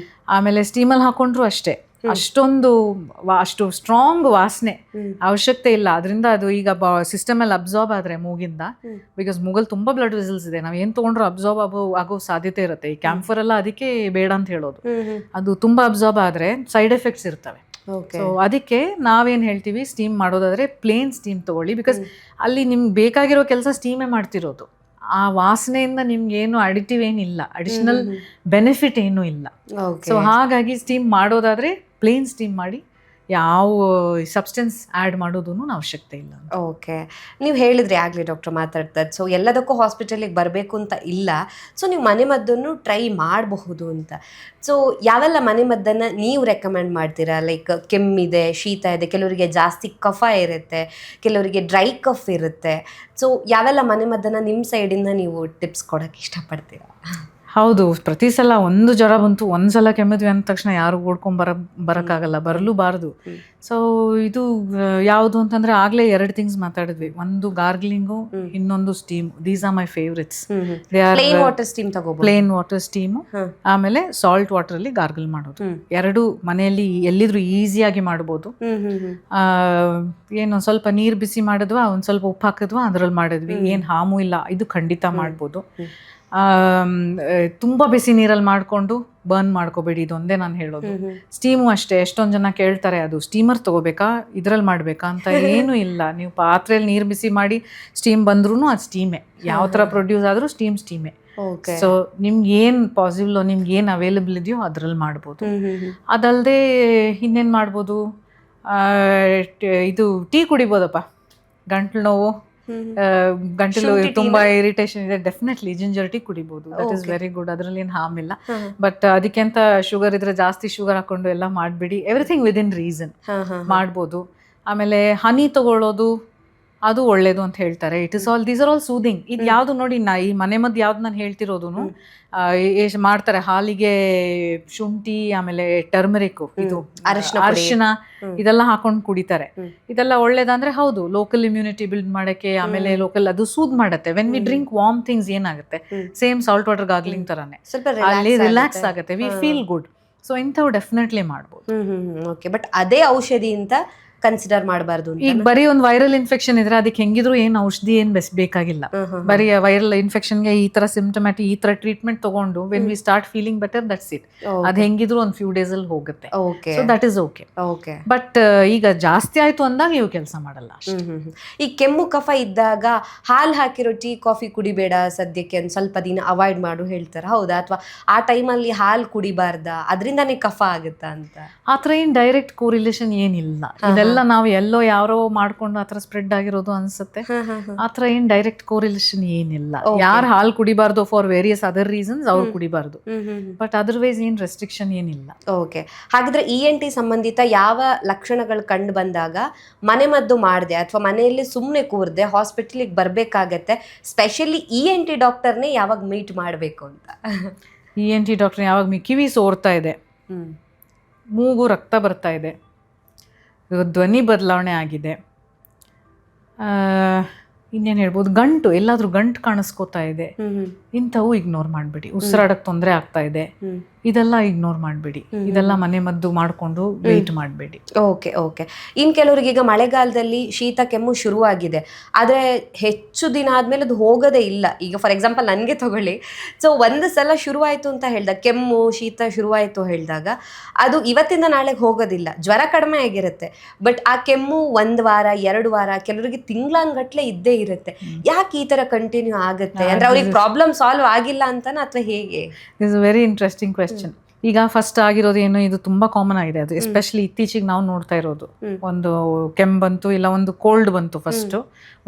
ಆಮೇಲೆ ಸ್ಟೀಮಲ್ಲಿ ಹಾಕೊಂಡ್ರು ಅಷ್ಟೇ, ಅಷ್ಟು ಸ್ಟ್ರಾಂಗ್ ವಾಸನೆ ಅವಶ್ಯಕತೆ ಇಲ್ಲ. ಅದರಿಂದ ಅದು ಈಗ ಸಿಸ್ಟಮಲ್ಲಿ ಅಬ್ಸಾರ್ಬ್ ಆದರೆ ಮೂಗಿಂದ, ಬಿಕಾಸ್ ಮೂಗಲ್ಲಿ ತುಂಬ ಬ್ಲಡ್ ವೆಸಲ್ಸ್ ಇದೆ, ನಾವು ಏನು ತೊಗೊಂಡ್ರು ಅಬ್ಸಾರ್ಬ್ ಆಗೋ ಸಾಧ್ಯತೆ ಇರುತ್ತೆ. ಈ ಕ್ಯಾಂಫರ್ ಎಲ್ಲ ಅದಕ್ಕೆ ಬೇಡ ಅಂತ ಹೇಳೋದು. ಅದು ತುಂಬ ಅಬ್ಸಾರ್ಬ್ ಆದರೆ ಸೈಡ್ ಎಫೆಕ್ಟ್ಸ್ ಇರ್ತವೆ. ಸೊ ಅದಕ್ಕೆ ನಾವೇನು ಹೇಳ್ತೀವಿ, ಸ್ಟೀಮ್ ಮಾಡೋದಾದರೆ ಪ್ಲೇನ್ ಸ್ಟೀಮ್ ತೊಗೊಳ್ಳಿ. ಬಿಕಾಸ್ ಅಲ್ಲಿ ನಿಮ್ಗೆ ಬೇಕಾಗಿರೋ ಕೆಲಸ ಸ್ಟೀಮೇ ಮಾಡ್ತಿರೋದು. ಆ ವಾಸನೆಯಿಂದ ನಿಮ್ಗೆ ಏನು ಅಡಿಟಿವ್ ಏನಿಲ್ಲ, ಅಡಿಷನಲ್ ಬೆನಿಫಿಟ್ ಏನೂ ಇಲ್ಲ. ಸೊ ಹಾಗಾಗಿ ಸ್ಟೀಮ್ ಮಾಡೋದಾದರೆ ಪ್ಲೇನ್ ಸ್ಟೀಮ್ ಮಾಡಿ, ಯಾವ ಸಬ್ಸ್ಟೆನ್ಸ್ ಆ್ಯಡ್ ಮಾಡೋದೂ ಅವಶ್ಯಕತೆ ಇಲ್ಲ. ಓಕೆ, ನೀವು ಹೇಳಿದ್ರಿ ಆಗಲಿ ಡಾಕ್ಟರ್ ಮಾತಾಡ್ತಾರೆ. ಸೊ ಎಲ್ಲದಕ್ಕೂ ಹಾಸ್ಪಿಟಲಿಗೆ ಬರಬೇಕು ಅಂತ ಇಲ್ಲ, ಸೊ ನೀವು ಮನೆಮದ್ದನ್ನು ಟ್ರೈ ಮಾಡಬಹುದು ಅಂತ. ಸೊ ಯಾವೆಲ್ಲ ಮನೆಮದ್ದನ್ನು ನೀವು ರೆಕಮೆಂಡ್ ಮಾಡ್ತೀರಾ? ಲೈಕ್ ಕೆಮ್ಮಿದೆ, ಶೀತ ಇದೆ, ಕೆಲವರಿಗೆ ಜಾಸ್ತಿ ಕಫ ಇರುತ್ತೆ, ಕೆಲವರಿಗೆ ಡ್ರೈ ಕಫ್ ಇರುತ್ತೆ. ಸೊ ಯಾವೆಲ್ಲ ಮನೆಮದ್ದನ್ನು ನಿಮ್ಮ ಸೈಡಿಂದ ನೀವು ಟಿಪ್ಸ್ ಕೊಡೋಕ್ಕೆ ಇಷ್ಟಪಡ್ತೀರಾ? ಹೌದು, ಪ್ರತಿ ಸಲ ಒಂದು ಜ್ವರ ಬಂತು, ಒಂದ್ಸಲ ಕೆಮ್ಮಿದ್ವಿ ಅಂದ ತಕ್ಷಣ ಯಾರು ಬರೋಕ್ಕಾಗಲ್ಲ, ಬರಲೂಬಾರ್ದು. ಸೊ ಇದು ಯಾವುದು ಅಂತಂದ್ರೆ ಆಗಲೇ 2 ಥಿಂಗ್ಸ್ ಮಾತಾಡಿದ್ವಿ. ಒಂದು ಗಾರ್ಗ್ಲಿಂಗು, ಇನ್ನೊಂದು steam. These are my favourites. Plane water steam ತಗೋಬಹುದು, ಪ್ಲೇನ್ ವಾಟರ್ ಸ್ಟೀಮು, ಆಮೇಲೆ ಸಾಲ್ಟ್ ವಾಟರ್ ಅಲ್ಲಿ ಗಾರ್ಗಲ್ ಮಾಡೋದು. 2 ಮನೆಯಲ್ಲಿ ಎಲ್ಲಿದ್ರು ಈಸಿಯಾಗಿ ಮಾಡ್ಬೋದು. ಏನು ಸ್ವಲ್ಪ ನೀರು ಬಿಸಿ ಮಾಡಿದ್ವಾ, ಒಂದ್ ಸ್ವಲ್ಪ ಉಪ್ಪು ಹಾಕಿದ್ವಾ, ಅದ್ರಲ್ಲಿ ಮಾಡಿದ್ವಿ, ಏನು ಹಾಮೂ ಇಲ್ಲ. ಇದು ಖಂಡಿತ ಮಾಡ್ಬೋದು. ತುಂಬ ಬಿಸಿ ನೀರಲ್ಲಿ ಮಾಡಿಕೊಂಡು ಬರ್ನ್ ಮಾಡ್ಕೋಬೇಡಿ, ಇದೊಂದೇ ನಾನು ಹೇಳೋದು. ಸ್ಟೀಮು ಅಷ್ಟೇ, ಎಷ್ಟೊಂದು ಜನ ಕೇಳ್ತಾರೆ ಅದು ಸ್ಟೀಮರ್ ತೊಗೋಬೇಕಾ, ಇದ್ರಲ್ಲಿ ಮಾಡಬೇಕಾ ಅಂತ. ಏನೂ ಇಲ್ಲ, ನೀವು ಪಾತ್ರೆಯಲ್ಲಿ ನೀರು ಬಿಸಿ ಮಾಡಿ ಸ್ಟೀಮ್ ಬಂದ್ರೂ ಅದು ಸ್ಟೀಮೇ. ಯಾವ ಥರ ಪ್ರೊಡ್ಯೂಸ್ ಆದರೂ ಸ್ಟೀಮೇ. ಸೊ ನಿಮ್ಗೆ ಏನು ಪಾಸಿಬಲ್, ನಿಮ್ಗೆ ಏನು ಅವೈಲೇಬಲ್ ಇದೆಯೋ ಅದ್ರಲ್ಲಿ ಮಾಡ್ಬೋದು. ಅದಲ್ಲದೆ ಇನ್ನೇನು ಮಾಡ್ಬೋದು, ಇದು ಟೀ ಕುಡಿಬೋದಪ್ಪ. ಗಂಟ್ಲು ನೋವು, ಗಂಟಲು ತುಂಬಾ ಇರಿಟೇಷನ್ ಇದೆ, ಡೆಫಿನೆಟ್ಲಿ ಜಿಂಜರ್ ಟೀ ಕುಡಿಬಹುದು. ದಟ್ ಇಸ್ ವೆರಿ ಗುಡ್, ಅದ್ರಲ್ಲಿ ಏನು ಹಾರ್ಮ್ ಇಲ್ಲ. ಬಟ್ ಅದಕ್ಕಿಂತ ಶುಗರ್ ಇದ್ರೆ ಜಾಸ್ತಿ ಶುಗರ್ ಹಾಕೊಂಡು ಎಲ್ಲ ಮಾಡ್ಬಿಡಿ. ಎವ್ರಿಥಿಂಗ್ ವಿದಿನ್ ರೀಸನ್ ಮಾಡ್ಬೋದು. ಆಮೇಲೆ ಹನಿ ತಗೊಳ್ಳೋದು, ಅದು ಒಳ್ಳೇದು ಅಂತ ಹೇಳ್ತಾರೆ. It is all these are all soothing. ಇದು ಯಾವುದು ನೋಡಿ, ಈ ಮನೆ ಮದ್ದು ಯಾವ್ದು ನಾನು ಹೇಳ್ತಿರೋದು ಮಾಡ್ತಾರೆ, ಹಾಲಿಗೆ ಶುಂಠಿ ಆಮೇಲೆ ಟರ್ಮರಿಕ್, ಇದು ಅರಿಶಿನ ಇದೆಲ್ಲ ಹಾಕೊಂಡು ಕುಡಿತಾರೆ. ಇದೆಲ್ಲ ಒಳ್ಳೇದಂದ್ರೆ ಹೌದು, ಲೋಕಲ್ ಇಮ್ಯುನಿಟಿ ಬಿಲ್ಡ್ ಮಾಡಕ್ಕೆ, ಆಮೇಲೆ ಲೋಕಲ್ ಅದು ಸೂದ್ ಮಾಡುತ್ತೆ. When we drink warm things ಏನಾಗುತ್ತೆ, ಸೇಮ್ ಸಾಲ್ಟ್ ವಾಟರ್ ಗಾರ್ಗ್ಲಿಂಗ್ ತರಾನೇ ಅಲ್ಲಿ ರಿಲ್ಯಾಕ್ಸ್ ಆಗುತ್ತೆ, ವಿ ಫೀಲ್ ಗುಡ್. ಸೊ ಇಂಥವು ಡೆಫಿನೆಟ್ಲಿ ಮಾಡ್ಬೋದು. ಓಕೆ, ಬಟ್ ಅದೇ ಔಷಧಿ ಅಂತ ಕನ್ಸಿಡರ್ ಮಾಡಬಾರ್ದು. ಈಗ ಬರೀ ಒಂದು ವೈರಲ್ ಇನ್ಫೆಕ್ಷನ್ ಇದ್ರೆ ಅದಕ್ಕೆ ಹೆಂಗಿದ್ರು ಏನು ಔಷಧಿ ಏನು ಬೇಕಾಗಿಲ್ಲ. ಬರೀ ವೈರಲ್ ಇನ್ಫೆಕ್ಷನ್ಗೆ ಈ ತರ ಸಿಂಪ್ಟಮ್ಯಾಟಿಕ್ ಈ ತರ ಟ್ರೀಟ್ಮೆಂಟ್ ತಗೊಂಡು when we start feeling better, that's it. ಅದು ಹೆಂಗಿದ್ರು ಒಂದು ಫ್ಯೂ ಡೇಸ್ ಅಲ್ಲಿ ಹೋಗುತ್ತೆ. So that is okay. But ಈಗ ಜಾಸ್ತಿ ಆಯ್ತು ಅಂದಾಗ ಇವು ಕೆಲಸ ಮಾಡಲ್ಲ. ಈ ಕೆಮ್ಮು ಕಫ ಇದ್ದಾಗ ಹಾಲು ಹಾಕಿರೋ ಟೀ ಕಾಫಿ ಕುಡಿಬೇಡ ಸದ್ಯಕ್ಕೆ, ಒಂದು ಸ್ವಲ್ಪ ದಿನ ಅವಾಯ್ಡ್ ಮಾಡು ಹೇಳ್ತಾರೆ, ಹೌದಾ? ಅಥವಾ ಆ ಟೈಮಲ್ಲಿ ಹಾಲು ಕುಡಿಬಾರ್ದಾ, ಅದರಿಂದಾನೇ ಕಫ ಆಗುತ್ತಾ ಅಂತ? ಆ ಥರ ಏನು ಡೈರೆಕ್ಟ್ ಕೋರಿಲೇಷನ್ ಏನಿಲ್ಲ. ಇದೆಲ್ಲ ನಾವು ಎಲ್ಲೋ ಯಾರೋ ಮಾಡ್ಕೊಂಡು ಆತರ ಸ್ಪ್ರೆಡ್ ಆಗಿರೋದು ಅನ್ಸುತ್ತೆ. ಆತರ ಏನ್ ಡೈರೆಕ್ಟ್ ಕೋರಿಲೇಷನ್ ಏನಿಲ್ಲ. ಯಾರು ಹಾಲು ಕುಡಿಬಾರ್ದು ಫಾರ್ ವೇರಿಯಸ್ ಅದರ್ ರೀಸನ್ಸ್ ಅವ್ರು ಕುಡಿಬಾರ್ದು, ಬಟ್ ಅದರ್ವೈಸ್ ಏನ್ ರೆಸ್ಟ್ರಿಕ್ಷನ್ ಏನಿಲ್ಲ. ಓಕೆ, ಹಾಗಾದ್ರೆ ENT ಸಂಬಂಧಿತ ಯಾವ ಲಕ್ಷಣಗಳು ಕಂಡು ಬಂದಾಗ ಮನೆ ಮದ್ದು ಮಾಡದೆ ಅಥವಾ ಮನೆಯಲ್ಲಿ ಸುಮ್ಮನೆ ಕೂರ್ದೆ ಹಾಸ್ಪಿಟಲಿಗೆ ಬರ್ಬೇಕಾಗತ್ತೆ? ಸ್ಪೆಷಲಿ ENT ಡಾಕ್ಟರ್ನೇ ಯಾವಾಗ ಮೀಟ್ ಮಾಡಬೇಕು ಅಂತ? ENT ಡಾಕ್ಟರ್ ಯಾವಾಗ ಕಿವಿ ಸೋರ್ತಾ ಇದೆ, ಮೂಗು ರಕ್ತ ಬರ್ತಾ ಇದೆ, ಧ್ವನಿ ಬದಲಾವಣೆ ಆಗಿದೆ, ಇನ್ನೇನು ಹೇಳ್ಬೋದು, ಗಂಟು ಎಲ್ಲಾದ್ರೂ ಗಂಟು ಕಾಣಿಸ್ಕೋತಾ ಇದೆ, ಇಂಥವು ಇಗ್ನೋರ್ ಮಾಡಬೇಡಿ. ಉಸಿರಾಡಕ್ಕೆ ತೊಂದರೆ ಆಗ್ತಾ ಇದೆ, ಇದೆಲ್ಲ ಇಗ್ನೋರ್ ಮಾಡಬೇಡಿ. ಇದೆಲ್ಲ ಮನೆ ಮದ್ದು ಮಾಡಿಕೊಂಡು ವೇಟ್ ಮಾಡಬೇಡಿ. ಓಕೆ. ಇನ್ನು ಕೆಲವರಿಗೆ ಈಗ ಮಳೆಗಾಲದಲ್ಲಿ ಶೀತ ಕೆಮ್ಮು ಶುರುವಾಗಿದೆ, ಆದರೆ ಹೆಚ್ಚು ದಿನ ಆದಮೇಲೆ ಅದು ಹೋಗೋದೇ ಇಲ್ಲ. ಈಗ ಫಾರ್ ಎಕ್ಸಾಂಪಲ್ ನನಗೆ ತಗೊಳ್ಳಿ, ಸೊ ಒಂದು ಸಲ ಶುರುವಾಯಿತು ಅಂತ ಹೇಳಿದಾಗ, ಕೆಮ್ಮು ಶೀತ ಶುರುವಾಯಿತು ಹೇಳಿದಾಗ ಅದು ಇವತ್ತಿಂದ ನಾಳೆಗೆ ಹೋಗೋದಿಲ್ಲ. ಜ್ವರ ಕಡಿಮೆ ಆಗಿರುತ್ತೆ, ಬಟ್ ಆ ಕೆಮ್ಮು 1 ವಾರ 2 ವಾರ ಕೆಲವರಿಗೆ ತಿಂಗಳಂಗಟ್ಲೆ ಇದ್ದೇ ಇರುತ್ತೆ. ಯಾಕೆ ಈ ಥರ ಕಂಟಿನ್ಯೂ ಆಗುತ್ತೆ? ಅಂದರೆ ಅವ್ರಿಗೆ ಪ್ರಾಬ್ಲಮ್ ಸಾಲ್ವ್ ಆಗಿಲ್ಲ ಅಂತನಾ ಅಥವಾ ಹೇಗೆ? Is very interesting question. ಈಗ ಫಸ್ಟ್ ಆಗಿರೋದು ಏನು, ಇದು ತುಂಬಾ ಕಾಮನ್ ಆಗಿದೆ. ಅದು ಎಸ್ಪೆಷಲಿ ಇತ್ತೀಚೆಗೆ ನಾವು ನೋಡ್ತಾ ಇರೋದು, ಒಂದು ಕೆಮ್ಮು ಬಂತು ಇಲ್ಲ ಒಂದು ಕೋಲ್ಡ್ ಬಂತು, ಫಸ್ಟ್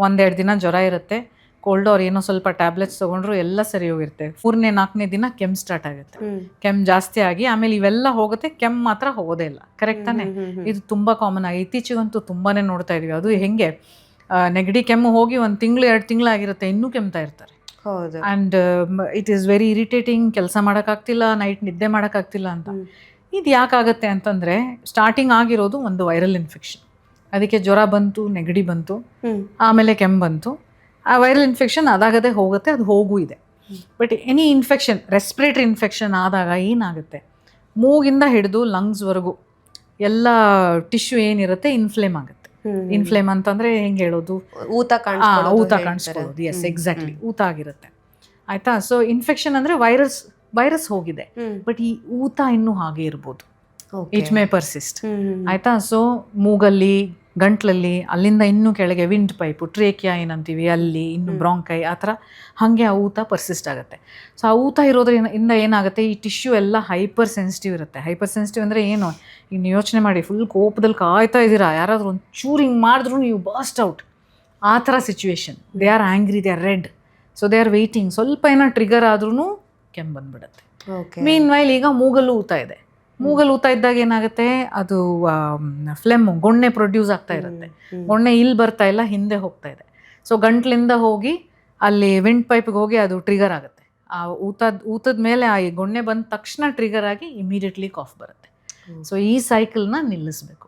1-2 ದಿನ ಜ್ವರ ಇರುತ್ತೆ, ಕೋಲ್ಡ್ ಅವ್ರು ಏನೋ ಸ್ವಲ್ಪ ಟ್ಯಾಬ್ಲೆಟ್ಸ್ ತಗೊಂಡ್ರು ಎಲ್ಲ ಸರಿ ಹೋಗಿರುತ್ತೆ. 3ನೇ-4ನೇ ದಿನ ಕೆಮ್ಮು ಸ್ಟಾರ್ಟ್ ಆಗುತ್ತೆ, ಕೆಮ್ಮು ಜಾಸ್ತಿ ಆಗಿ ಆಮೇಲೆ ಇವೆಲ್ಲ ಹೋಗುತ್ತೆ, ಕೆಮ್ಮು ಮಾತ್ರ ಹೋಗೋದೇ ಇಲ್ಲ. ಕರೆಕ್ಟ್ ತಾನೆ? ಇದು ತುಂಬಾ ಕಾಮನ್ ಆಗಿ ಇತ್ತೀಚೆಗಂತೂ ತುಂಬಾನೇ ನೋಡ್ತಾ ಇದೀವಿ. ಅದು ಹೆಂಗೆ, ನೆಗಡಿ ಕೆಮ್ಮು ಹೋಗಿ 1 ತಿಂಗಳು 2 ತಿಂಗಳು ಆಗಿರುತ್ತೆ, ಇನ್ನೂ ಕೆಮ್ತಾ ಇರ್ತಾರೆ. And it is very irritating. ಕೆಲಸ ಮಾಡೋಕ್ಕಾಗ್ತಿಲ್ಲ, ನೈಟ್ ನಿದ್ದೆ ಮಾಡೋಕ್ಕಾಗ್ತಿಲ್ಲ ಅಂತ. ಇದು ಯಾಕಾಗತ್ತೆ ಅಂತಂದ್ರೆ, ಸ್ಟಾರ್ಟಿಂಗ್ ಆಗಿರೋದು ಒಂದು ವೈರಲ್ ಇನ್ಫೆಕ್ಷನ್, ಅದಕ್ಕೆ ಜ್ವರ ಬಂತು, ನೆಗಡಿ ಬಂತು, ಆಮೇಲೆ ಕೆಮ್ಮು ಬಂತು. ಆ ವೈರಲ್ ಇನ್ಫೆಕ್ಷನ್ ಅದಾಗದೆ ಹೋಗುತ್ತೆ, ಅದು ಹೋಗೂ ಇದೆ. But any infection, respiratory infection ಆದಾಗ ಏನಾಗುತ್ತೆ, ಮೂಗಿಂದ ಹಿಡಿದು ಲಂಗ್ಸ್ವರೆಗೂ ಎಲ್ಲ ಟಿಶ್ಯೂ ಏನಿರುತ್ತೆ ಇನ್ಫ್ಲೇಮ್ ಆಗುತ್ತೆ. ಇನ್ಫ್ಲೇಮ್ ಅಂತಂದ್ರೆ ಹೆಂಗೆ ಹೇಳೋದು, ಊತ ಕಾಣಿಸ್ಕೊಳ್ಳೋದು. ಎಸ್, ಎಕ್ಸಾಕ್ಟ್ಲಿ, ಊತ ಆಗಿರುತ್ತೆ. ಆಯ್ತಾ? ಸೊ ಇನ್ಫೆಕ್ಷನ್ ಅಂದ್ರೆ ವೈರಸ್ ಹೋಗಿದೆ, ಬಟ್ ಈ ಊತ ಇನ್ನೂ ಹಾಗೆ ಇರ್ಬೋದು. It may persist. ಆಯ್ತಾ? ಸೊ ಮೂಗಲ್ಲಿ, ಗಂಟ್ಲಲ್ಲಿ, ಅಲ್ಲಿಂದ ಇನ್ನೂ ಕೆಳಗೆ ವಿಂಡ್ ಪೈಪು, ಟ್ರೇಕಿಯಾ ಏನಂತೀವಿ, ಅಲ್ಲಿ ಇನ್ನು ಬ್ರಾಂಕೈ, ಆ ಥರ ಹಾಗೆ ಆ ಊತ ಪರ್ಸಿಸ್ಟ್ ಆಗುತ್ತೆ. ಸೊ ಆ ಊತ ಇರೋದ್ರಿಂದ ಏನಾಗುತ್ತೆ, ಈ ಟಿಶ್ಯೂ ಎಲ್ಲ ಹೈಪರ್ ಸೆನ್ಸಿಟಿವ್ ಇರುತ್ತೆ. ಹೈಪರ್ ಸೆನ್ಸಿಟಿವ್ ಅಂದರೆ ಏನು, ಈಗ ನೀವು ಯೋಚನೆ ಮಾಡಿ, ಫುಲ್ ಕೋಪದಲ್ಲಿ ಕಾಯ್ತಾ ಇದ್ದೀರಾ, ಯಾರಾದರೂ ಒಂದು ಚೂರು ಹಿಂಗೆ ಮಾಡಿದ್ರು ನೀವು ಬಾಸ್ಟ್ ಔಟ್, ಆ ಥರ situation. They are angry, they are red, so they are waiting. ಸ್ವಲ್ಪ ಏನೋ ಟ್ರಿಗರ್ ಆದ್ರೂ ಕೆಮ್ಮು ಬಂದ್ಬಿಡುತ್ತೆ. ಮೀನ್ ವೈಲ್ ಈಗ ಮೂಗಲ್ಲೂ ಊತ ಇದೆ, ಮೂಗಲ್ಲಿ ಊತ ಇದ್ದಾಗ ಏನಾಗುತ್ತೆ, ಅದು ಫ್ಲೆಮ್, ಗೊಣ್ಣೆ ಪ್ರೊಡ್ಯೂಸ್ ಆಗ್ತಾ ಇರುತ್ತೆ. ಗೊಣ್ಣೆ ಇಲ್ಲಿ ಬರ್ತಾ ಇಲ್ಲ, ಹಿಂದೆ ಹೋಗ್ತಾ ಇದೆ. ಸೊ ಗಂಟ್ಲಿಂದ ಹೋಗಿ ಅಲ್ಲಿ ವಿಂಡ್ ಪೈಪ್ಗೆ ಹೋಗಿ ಅದು ಟ್ರಿಗರ್ ಆಗುತ್ತೆ. ಆ ಊತದ ಮೇಲೆ ಆ ಗೊಣ್ಣೆ ಬಂದ ತಕ್ಷಣ ಟ್ರಿಗರ್ ಆಗಿ ಇಮಿಡಿಯೇಟ್ಲಿ ಕಾಫ್ ಬರುತ್ತೆ. ಸೊ ಈ ಸೈಕಲ್ನ ನಿಲ್ಲಿಸಬೇಕು.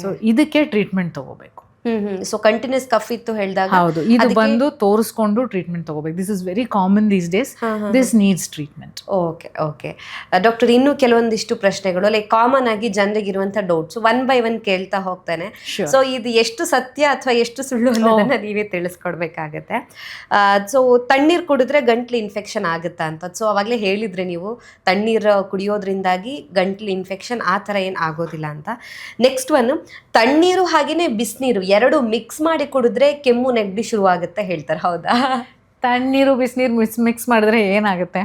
ಸೊ ಇದಕ್ಕೆ ಟ್ರೀಟ್ಮೆಂಟ್ ತಗೋಬೇಕು. ಸೊ ಕಂಟಿನ್ಯೂಸ್ ಕಫ್ ಇತ್ತು ಹೇಳಿದಾಗ, ಹೌದು, ಇದು ಬಂದು ತೋರಿಸ್ಕೊಂಡು ಟ್ರೀಟ್ಮೆಂಟ್ ತಗೋಬೇಕು. This is very common these days. This needs treatment. Okay doctor, ಇನ್ನೂ ಕೆಲವೊಂದಿಷ್ಟು ಪ್ರಶ್ನೆಗಳು, ಲೈಕ್ ಕಾಮನ್ ಆಗಿ ಜನರಿಗೆ ಇರುವಂತ ಡೌಟ್ಸ್ 1 by 1 ಕೇಳ್ತಾ ಹೋಗ್ತಾನೆ. ಸೊ ಇದು ಎಷ್ಟು ಸತ್ಯ ಅಥವಾ ಎಷ್ಟು ಸುಳ್ಳು ಅನ್ನೋದನ್ನ ನೀವೇ ತಿಳಿಸ್ಕೊಡ್ಬೇಕಾಗತ್ತೆ. ಸೊ ತಣ್ಣೀರು ಕುಡಿದ್ರೆ ಗಂಟ್ಲು ಇನ್ಫೆಕ್ಷನ್ ಆಗುತ್ತಾ ಅಂತ. ಸೊ ಅವಾಗಲೇ ಹೇಳಿದ್ರೆ ನೀವು, ತಣ್ಣೀರು ಕುಡಿಯೋದ್ರಿಂದಾಗಿ ಗಂಟ್ಲು ಇನ್ಫೆಕ್ಷನ್ ಆ ಥರ ಏನು ಆಗೋದಿಲ್ಲ ಅಂತ. ನೆಕ್ಸ್ಟ್ ಒನ್, ತಣ್ಣೀರು ಹಾಗೇನೆ ಬಿಸಿನೀರು 2 ಮಿಕ್ಸ್ ಮಾಡಿ ಕುಡಿದ್ರೆ ಕೆಮ್ಮು ನೆಗಡಿ ಶುರು ಆಗುತ್ತೆ ಹೇಳ್ತಾರೆ, ಹೌದಾ? ತಣ್ಣೀರು ಬಿಸಿನೀರು ಮಿಕ್ಸ್ ಮಾಡಿದ್ರೆ ಏನಾಗುತ್ತೆ?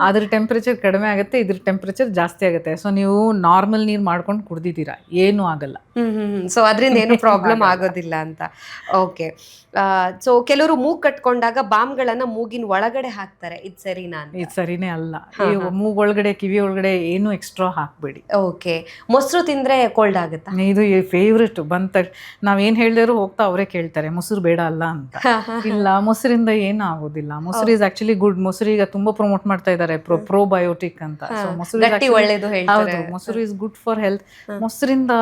ಅದ್ರ ಟೆಂಪ್ರೇಚರ್ ಕಡಿಮೆ ಆಗುತ್ತೆ, ಇದ್ರ ಟೆಂಪ್ರೇಚರ್ ಜಾಸ್ತಿ ಆಗುತ್ತೆ. ಸೊ ನೀವು ನಾರ್ಮಲ್ ನೀರು ಮಾಡ್ಕೊಂಡು ಕುಡ್ದಿದ್ದೀರಾ, ಏನೂ ಆಗಲ್ಲ. ಸೊ ಅದರಿಂದ ಏನು ಪ್ರಾಬ್ಲಮ್ ಆಗೋದಿಲ್ಲ ಅಂತ. ಓಕೆ. ಸೊ ಕೆಲವರು ಮೂಗ್ ಕಟ್ಕೊಂಡಾಗ ಬಾಮ್ಗಳನ್ನ ಮೂಗಿನ ಒಳಗಡೆ ಹಾಕ್ತಾರೆ, ಇದು ಸರಿನಾ? ಇದು ಸರಿನೇ ಅಲ್ಲ. ಈ ಮೂಗ್ ಒಳಗಡೆ ಕಿವಿ ಒಳಗಡೆ ಏನು ಎಕ್ಸ್ಟ್ರಾ ಹಾಕ್ಬೇಡಿ. ಓಕೆ. ಮೊಸರು ತಿಂದ್ರೆ ಕೋಲ್ಡ್ ಆಗುತ್ತಾ? ಇದು ಫೇವ್ರೆಟ್ ಬಂತ. ನಾವೇನ್ ಹೇಳಿದ್ರು ಹೋಗ್ತಾ ಅವರೇ ಕೇಳ್ತಾರೆ ಮೊಸರು ಬೇಡ ಅಲ್ಲ ಅಂತ. ಇಲ್ಲ, ಮೊಸರಿಂದ ಏನು ಆಗೋದಿಲ್ಲ. ಮೊಸರು ಇಸ್ ಆಕ್ಚುಲಿ ಗುಡ್. ಮೊಸರು ಈಗ ತುಂಬಾ ಪ್ರಮೋಟ್ ಮಾಡ್ತಾ ಇದ್ದಾರೆ ಪ್ರೋಬಯೋಟಿಕ್ ಅಂತ. ಸೊ ಮೊಸರು ಒಳ್ಳೇದು ಹೇಳ್ತಾರೆ. ಹೌದು, ಮೊಸರು ಇಸ್ ಗುಡ್ ಫಾರ್ ಹೆಲ್ತ್. ಮೊಸರಿಂದ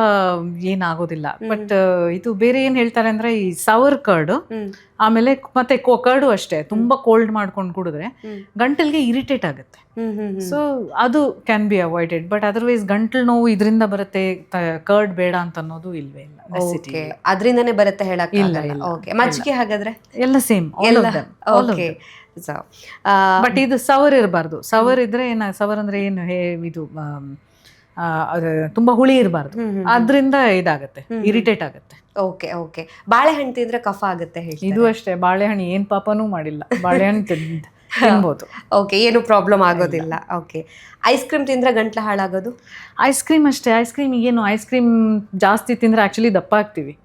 ಏನಾಗೋದಿಲ್ಲ. ಬಟ್ ಇದು ಬೇರೆ ಏನ್ ಹೇಳ್ತಾರೆ ಅಂದ್ರೆ ಈ ಸವರ್ ಕರ್ಡ್, ಆಮೇಲೆ ಮತ್ತೆ ಕರ್ಡು ಅಷ್ಟೇ ತುಂಬಾ ಕೋಲ್ಡ್ ಮಾಡ್ಕೊಂಡು ಕುಡಿದ್ರೆ ಗಂಟಲ್ಗೆ ಇರಿಟೇಟ್ ಆಗುತ್ತೆ. ಸೊ ಅದು can be avoided. But otherwise ಗಂಟಲು ನೋವು ಇದರಿಂದ ಬರುತ್ತೆ, ಕರ್ಡ್ ಬೇಡ ಅಂತ ಅನ್ನೋದು ಇಲ್ವೇ ಇಲ್ಲ. ಅದರಿಂದನೇ ಬರುತ್ತೆ ಹೇಳಕ್ ಇಲ್ಲ. ಓಕೆ. ಮಜ್ಜಿಗೆ ಹಾಗಾದ್ರೆ ಎಲ್ಲ ಸೇಮ್. ಓಕೆ. ಬಟ್ ಇದು ಸವರ್ ಇರಬಾರ್ದು. ಸವರ್ ಇದ್ರೆ ಸವರ್ ಅಂದ್ರೆ ಏನು, ಇದು ತುಂಬಾ ಹುಳಿ ಇರಬಾರ್ದು. ಅದ್ರಿಂದ ಇದಾಗತ್ತೆ, ಇರಿಟೇಟ್ ಆಗುತ್ತೆ. ಓಕೆ. ಓಕೆ. ಬಾಳೆಹಣ್ಣು ತಿಂದ್ರೆ ಕಫ ಆಗುತ್ತೆ ಹೇಳಿ. ಇದು ಅಷ್ಟೇ, ಬಾಳೆಹಣ್ಣು ಏನ್ ಪಾಪನೂ ಮಾಡಿಲ್ಲ, ಬಾಳೆಹಣ್ಣು ತಿನ್ಬೋದು. ಓಕೆ, ಏನು ಪ್ರಾಬ್ಲಮ್ ಆಗೋದಿಲ್ಲ. ಓಕೆ. ಐಸ್ ಕ್ರೀಮ್ ತಿಂದ್ರೆ ಗಂಟ್ಲು ಹಾಳಾಗೋದು? ಐಸ್ ಕ್ರೀಮ್ ಅಷ್ಟೇ. ಐಸ್ ಕ್ರೀಮ್ ಏನು, ಐಸ್ ಕ್ರೀಮ್ ಜಾಸ್ತಿ ತಿಂದ್ರೆ ಆಕ್ಚುಲಿ ದಪ್ಪ ಆಗ್ತೀವಿ.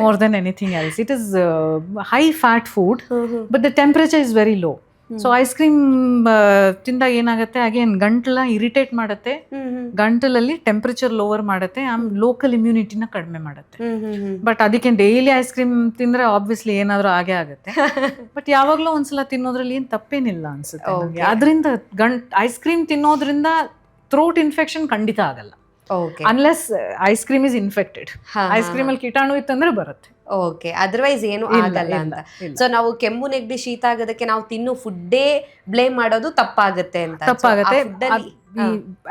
More than anything else, it is high fat food, but the temperature is very low. So ice cream ತಿಂದಾಗ ಏನಾಗುತ್ತೆ, ಅಗೇನ್ ಗಂಟಲ ಇರಿಟೇಟ್ ಮಾಡುತ್ತೆ, ಗಂಟಲಲ್ಲಿ ಟೆಂಪರೇಚರ್ ಲೋವರ್ ಮಾಡುತ್ತೆ, ಲೋಕಲ್ ಇಮ್ಯುನಿಟಿನ ಕಡಿಮೆ ಮಾಡುತ್ತೆ. ಬಟ್ ಅದಕ್ಕೆ ಡೈಲಿ ಐಸ್ ಕ್ರೀಮ್ ತಿಂದ್ರೆ ಆಬ್ವಿಯಸ್ಲಿ ಏನಾದ್ರೂ ಆಗೇ ಆಗುತ್ತೆ. ಬಟ್ ಯಾವಾಗ್ಲೂ ಒಂದ್ಸಲ ತಿನ್ನೋದ್ರಲ್ಲಿ ಏನ್ ತಪ್ಪೇನಿಲ್ಲ ಅನ್ಸುತ್ತೆ. ಅದರಿಂದ ಐಸ್ ಕ್ರೀಮ್ ತಿನ್ನೋದ್ರಿಂದ ಥ್ರೋಟ್ ಇನ್ಫೆಕ್ಷನ್ ಖಂಡಿತ ಆಗಲ್ಲ, unless ice cream is infected. Ice cream ಅಲ್ಲಿ ಕೀಟಾಣು ಇತ್ತಂದ್ರೆ ಬರುತ್ತೆ. ಓಕೆ. ಅದರ್ವೈಸ್ ಏನು ಆಗಲ್ಲ ಅಂತ. ಸೊ ನಾವು ಕೆಮ್ಮು ನೆಗಡಿ ಶೀತ ಆಗೋದಕ್ಕೆ ನಾವು ತಿನ್ನೋ ಫುಡ್ಡೇ ಬ್ಲೇಮ್ ಮಾಡೋದು ತಪ್ಪಾಗುತ್ತೆ ಅಂತ. ತಪ್ಪಾಗುತ್ತೆ.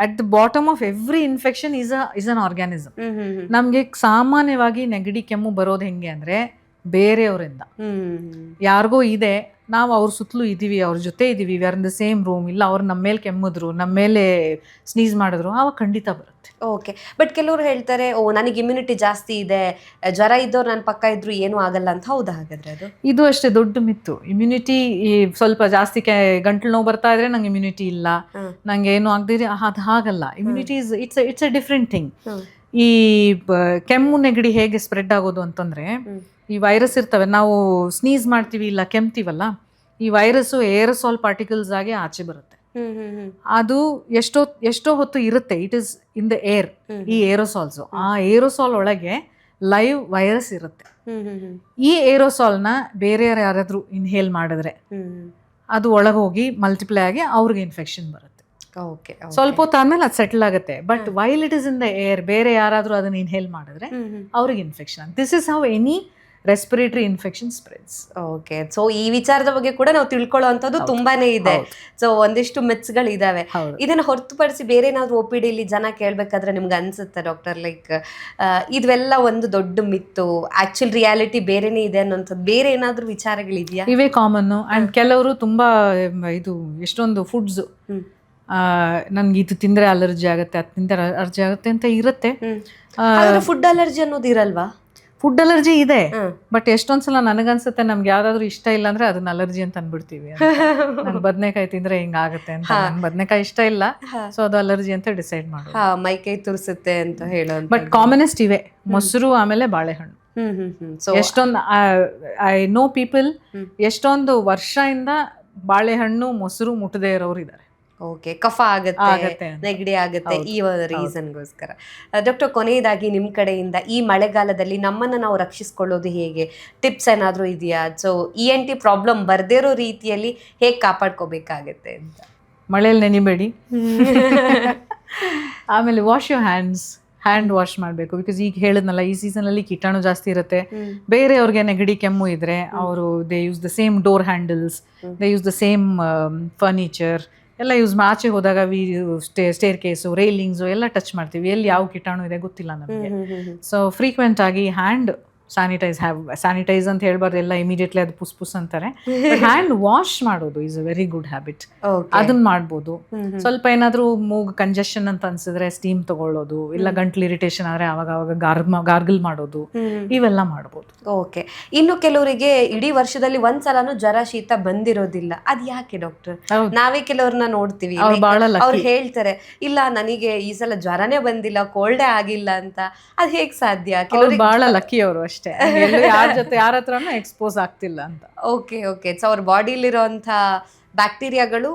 At the bottom of every infection is an organism. ನಮ್ಗೆ ಸಾಮಾನ್ಯವಾಗಿ ನೆಗಡಿ ಕೆಮ್ಮು ಬರೋದು ಹೆಂಗೆ ಅಂದ್ರೆ ಬೇರೆಯವರಿಂದ. ಯಾರಿಗೋ ಇದೆ, ನಾವು ಅವ್ರ ಸುತ್ತಲೂ ಇದೀವಿ, ಅವ್ರ ಜೊತೆ ಇದೀವಿ, we are in the same room, ಇಲ್ಲ ಅವ್ರು ನಮ್ಮ ಮೇಲೆ ಕೆಮ್ಮಿದ್ರು, ನಮ್ಮ ಮೇಲೆ ಸ್ನೀಸ್ ಮಾಡಿದ್ರು, ಅವಾಗ ಖಂಡಿತ ಬರುತ್ತೆ. ಓಕೆ. ಬಟ್ ಕೆಲವರು ಹೇಳ್ತಾರೆ, ಓ ನನಗೆ ಇಮ್ಯುನಿಟಿ ಜಾಸ್ತಿ ಇದೆ, ಜ್ವರ ಇದ್ದವ್ರು ನನ್ನ ಪಕ್ಕ ಇದ್ರು ಏನೂ ಆಗಲ್ಲ ಅಂತ. ಹೌದಾ ಹಾಗಾದ್ರೆ ಅದು? ಇದು ಅಷ್ಟೇ ದೊಡ್ಡ ಮಿತ್ತು. ಇಮ್ಯುನಿಟಿ ಸ್ವಲ್ಪ ಜಾಸ್ತಿ ಗಂಟ್ಲು ನೋವು ಬರ್ತಾ ಇದ್ರೆ ನಂಗೆ ಇಮ್ಯುನಿಟಿ ಇಲ್ಲ, ನಂಗೆ ಏನು ಆಗದಿರಿ, ಅದು ಹಾಗಲ್ಲ. Immunity it's A different thing. ಈ ಕೆಮ್ಮು ನೆಗಡಿ ಹೇಗೆ ಸ್ಪ್ರೆಡ್ ಆಗೋದು ಅಂತಂದ್ರೆ, ಈ ವೈರಸ್ ಇರ್ತವೆ, ನಾವು ಸ್ನೀಸ್ ಮಾಡ್ತೀವಿ ಇಲ್ಲ ಕೆಮ್ತೀವಲ್ಲ, ಈ ವೈರಸ್ಸು ಏರೋಸಾಲ್ ಪಾರ್ಟಿಕಲ್ಸ್ ಆಗಿ ಆಚೆ ಬರುತ್ತೆ. ಅದು ಎಷ್ಟೋ ಹೊತ್ತು ಇರುತ್ತೆ, it is in the air. ಈ ಏರೋಸಾಲ್ಸ್, ಆ ಏರೋಸಾಲ್ ಒಳಗೆ ಲೈವ್ ವೈರಸ್ ಇರುತ್ತೆ. ಈ ಏರೋಸಾಲ್ನ ಬೇರೆ ಯಾರಾದ್ರೂ ಇನ್ಹೇಲ್ ಮಾಡಿದ್ರೆ ಅದು ಒಳಗೋಗಿ ಮಲ್ಟಿಪ್ಲೈ ಆಗಿ ಅವ್ರಿಗೆ ಇನ್ಫೆಕ್ಷನ್ ಬರುತ್ತೆ. ಸ್ವಲ್ಪ ಹೊತ್ತು ಆದ್ಮೇಲೆ ಅದು ಸೆಟಲ್ ಆಗುತ್ತೆ. But while it is in the air, ಬೇರೆ ಯಾರಾದ್ರೂ ಅದನ್ನ ಇನ್ಹೇಲ್ ಮಾಡಿದ್ರೆ ಅವ್ರಿಗೆ infection. This is how any respiratory infection spreads. Okay. So ಈ ವಿಚಾರದ ಬಗ್ಗೆ ಕೂಡ ನಾವು ತಿಳ್ಕೊಳ್ಳೋ ಅಂಥದ್ದು ತುಂಬಾನೇ ಇದೆ. ಸೊ ಒಂದಿಷ್ಟು ಮಿತ್ಸ್ಗಳು ಇದಾವೆ. ಇದನ್ನ ಹೊರತುಪಡಿಸಿ ಬೇರೆ ಏನಾದ್ರು OPD ಇಲ್ಲಿ ಜನ ಕೇಳ್ಬೇಕಾದ್ರೆ ನಿಮ್ಗೆ ಅನ್ಸುತ್ತೆ ಡಾಕ್ಟರ್, ಲೈಕ್ ಇದೆಲ್ಲ ಒಂದು ದೊಡ್ಡ ಮಿತ್ತು, ಆಕ್ಚುಲ್ ರಿಯಾಲಿಟಿ ಬೇರೆನೇ ಇದೆ ಅನ್ನೋಂಥದ್ದು ಬೇರೆ ಏನಾದ್ರು ವಿಚಾರಗಳಿದೆಯಾ? ಇವೇ ಕಾಮನ್. ಅಂಡ್ ಕೆಲವರು ತುಂಬಾ ಇದು ಎಷ್ಟೊಂದು ಫುಡ್ಸ್, ನನ್ಗೆ ಇದು ತಿಂದ್ರೆ ಅಲರ್ಜಿ ಆಗುತ್ತೆ, ಅದು ತಿಂದ್ರೆ ಅಲರ್ಜಿ ಆಗುತ್ತೆ ಅಂತ ಇರುತ್ತೆ. ಫುಡ್ ಅಲರ್ಜಿ ಅನ್ನೋದು ಇರಲ್ವಾ? ಫುಡ್ ಅಲರ್ಜಿ ಇದೆ, ಬಟ್ ಎಷ್ಟೊಂದ್ಸಲ ನನಗನ್ಸುತ್ತೆ ನಮ್ಗೆ ಯಾವ್ದಾದ್ರು ಇಷ್ಟ ಇಲ್ಲ ಅಂದ್ರೆ ಅದನ್ನ ಅಲರ್ಜಿ ಅಂತ ಅನ್ಬಿಡ್ತೀವಿ. ನಂಗೆ ಬದನೆಕಾಯಿ ತಿಂದ್ರೆ ಹಿಂಗಾಗುತ್ತೆ ಅಂತ, ನಂಗೆ ಬದನೆಕಾಯಿ ಇಷ್ಟ ಇಲ್ಲ, ಸೊ ಅದು ಅಲರ್ಜಿ ಅಂತ ಡಿಸೈಡ್ ಮಾಡಿ ಮೈಕೈ ತುರ್ಸುತ್ತೆ ಅಂತ ಹೇಳೋ. ಬಟ್ ಕಾಮನೆಸ್ಟ್ ಇವೆ, ಮೊಸರು ಆಮೇಲೆ ಬಾಳೆಹಣ್ಣು. ಎಷ್ಟೊಂದು ಐ ನೋ ಪೀಪಲ್ ಎಷ್ಟೊಂದು ವರ್ಷದಿಂದ ಬಾಳೆಹಣ್ಣು ಮೊಸರು ಮುಟ್ಟದೇ ಇರೋರು ಇದ್ದಾರೆ. ಓಕೆ. ಕಫ ಆಗುತ್ತೆ, ನೆಗಡಿ ಆಗುತ್ತೆ, ಈ ರೀಸನ್ಗೋಸ್ಕರ. ಡಾಕ್ಟರ್, ಕೊನೆಯದಾಗಿ ನಿಮ್ಮ ಕಡೆಯಿಂದ ಈ ಮಳೆಗಾಲದಲ್ಲಿ ನಮ್ಮನ್ನು ನಾವು ರಕ್ಷಿಸ್ಕೊಳ್ಳೋದು ಹೇಗೆ, ಟಿಪ್ಸ್ ಏನಾದರೂ ಇದೆಯಾ? ಸೊ ENT ಪ್ರಾಬ್ಲಮ್ ಬರ್ದೇ ಇರೋ ರೀತಿಯಲ್ಲಿ ಹೇಗೆ ಕಾಪಾಡ್ಕೋಬೇಕಾಗತ್ತೆ ಅಂತ? ಮಳೆಯಲ್ಲಿ ನೆನಿಬೇಡಿ. ಆಮೇಲೆ ವಾಶ್ ಯೋರ್ ಹ್ಯಾಂಡ್ ವಾಶ್ ಮಾಡಬೇಕು. ಬಿಕಾಸ್ ಈಗ ಹೇಳಿದ್ನಲ್ಲ, ಈ ಸೀಸನಲ್ಲಿ ಕೀಟಾಣು ಜಾಸ್ತಿ ಇರುತ್ತೆ. ಬೇರೆಯವ್ರಿಗೆ ನೆಗಡಿ ಕೆಮ್ಮು ಇದ್ರೆ ಅವರು they use the same door handles, they use the same furniture ಎಲ್ಲ ಯೂಸ್ ಆಚೆ ಹೋದಾಗ ಸ್ಟೇರ್ ಕೇಸು, ರೈಲಿಂಗ್ಸು ಎಲ್ಲ ಟಚ್ ಮಾಡ್ತೀವಿ. ಎಲ್ಲಿ ಯಾವ ಕೀಟಾಣು ಇದೆ ಗೊತ್ತಿಲ್ಲ ನಮಗೆ. ಸೊ ಫ್ರೀಕ್ವೆಂಟ್ ಆಗಿ ಹ್ಯಾಂಡ್ ಸ್ಯಾನಿಟೈಸ್ ಅಂತ ಹೇಳ್ಬಾರ್ದು, ಎಲ್ಲ ಇಮಿಡಿಯೇಟ್ಲಿ ಅದು ಪುಸ್ ಅಂತಾರೆ. ಹ್ಯಾಂಡ್ ವಾಶ್ ಮಾಡೋದು is a very good habit. ಅದನ್ನ ಮಾಡ್ಬೋದು. ಸ್ವಲ್ಪ ಏನಾದ್ರೂ ಮೂಗ್ ಕಂಜೆಷನ್ ಅಂತ ಅನ್ಸಿದ್ರೆ ಸ್ಟೀಮ್ ತಗೊಳ್ಳೋದು, ಇಲ್ಲ ಗಂಟ್ಲು ಇರಿಟೇಷನ್ ಆದ್ರೆ ಅವಾಗ ಗಾರ್ಗಲ್ ಮಾಡೋದು, ಇವೆಲ್ಲ ಮಾಡ್ಬೋದು. ಓಕೆ. ಇನ್ನು ಕೆಲವರಿಗೆ ಇಡೀ ವರ್ಷದಲ್ಲಿ ಒಂದ್ಸಲನೂ ಜ್ವರ ಶೀತ ಬಂದಿರೋದಿಲ್ಲ, ಅದ್ ಯಾಕೆ ಡಾಕ್ಟರ್? ನಾವೇ ಕೆಲವ್ರನ್ನ ನೋಡ್ತೀವಿ, ಅವ್ರು ಹೇಳ್ತಾರೆ ಇಲ್ಲ ನನಗೆ ಈ ಸಲ ಜ್ವರನೇ ಬಂದಿಲ್ಲ, ಕೋಲ್ಡೇ ಆಗಿಲ್ಲ ಅಂತ. ಅದ್ ಹೇಗ್ ಸಾಧ್ಯ? ಕೆಲವ್ರಿಗೆ ಬಹಳ ಲಕ್ಕಿ ಅವರು ಅಷ್ಟೇ, ಯಾರ ಹತ್ರನೂ ಎಕ್ಸ್ಪೋಸ್ ಆಗ್ತಿಲ್ಲ ಅಂತ. Okay okay. ಸೊ ಅವ್ರ ಬಾಡಿಲಿರೋಂಥ ಬ್ಯಾಕ್ಟೀರಿಯಾಗಳು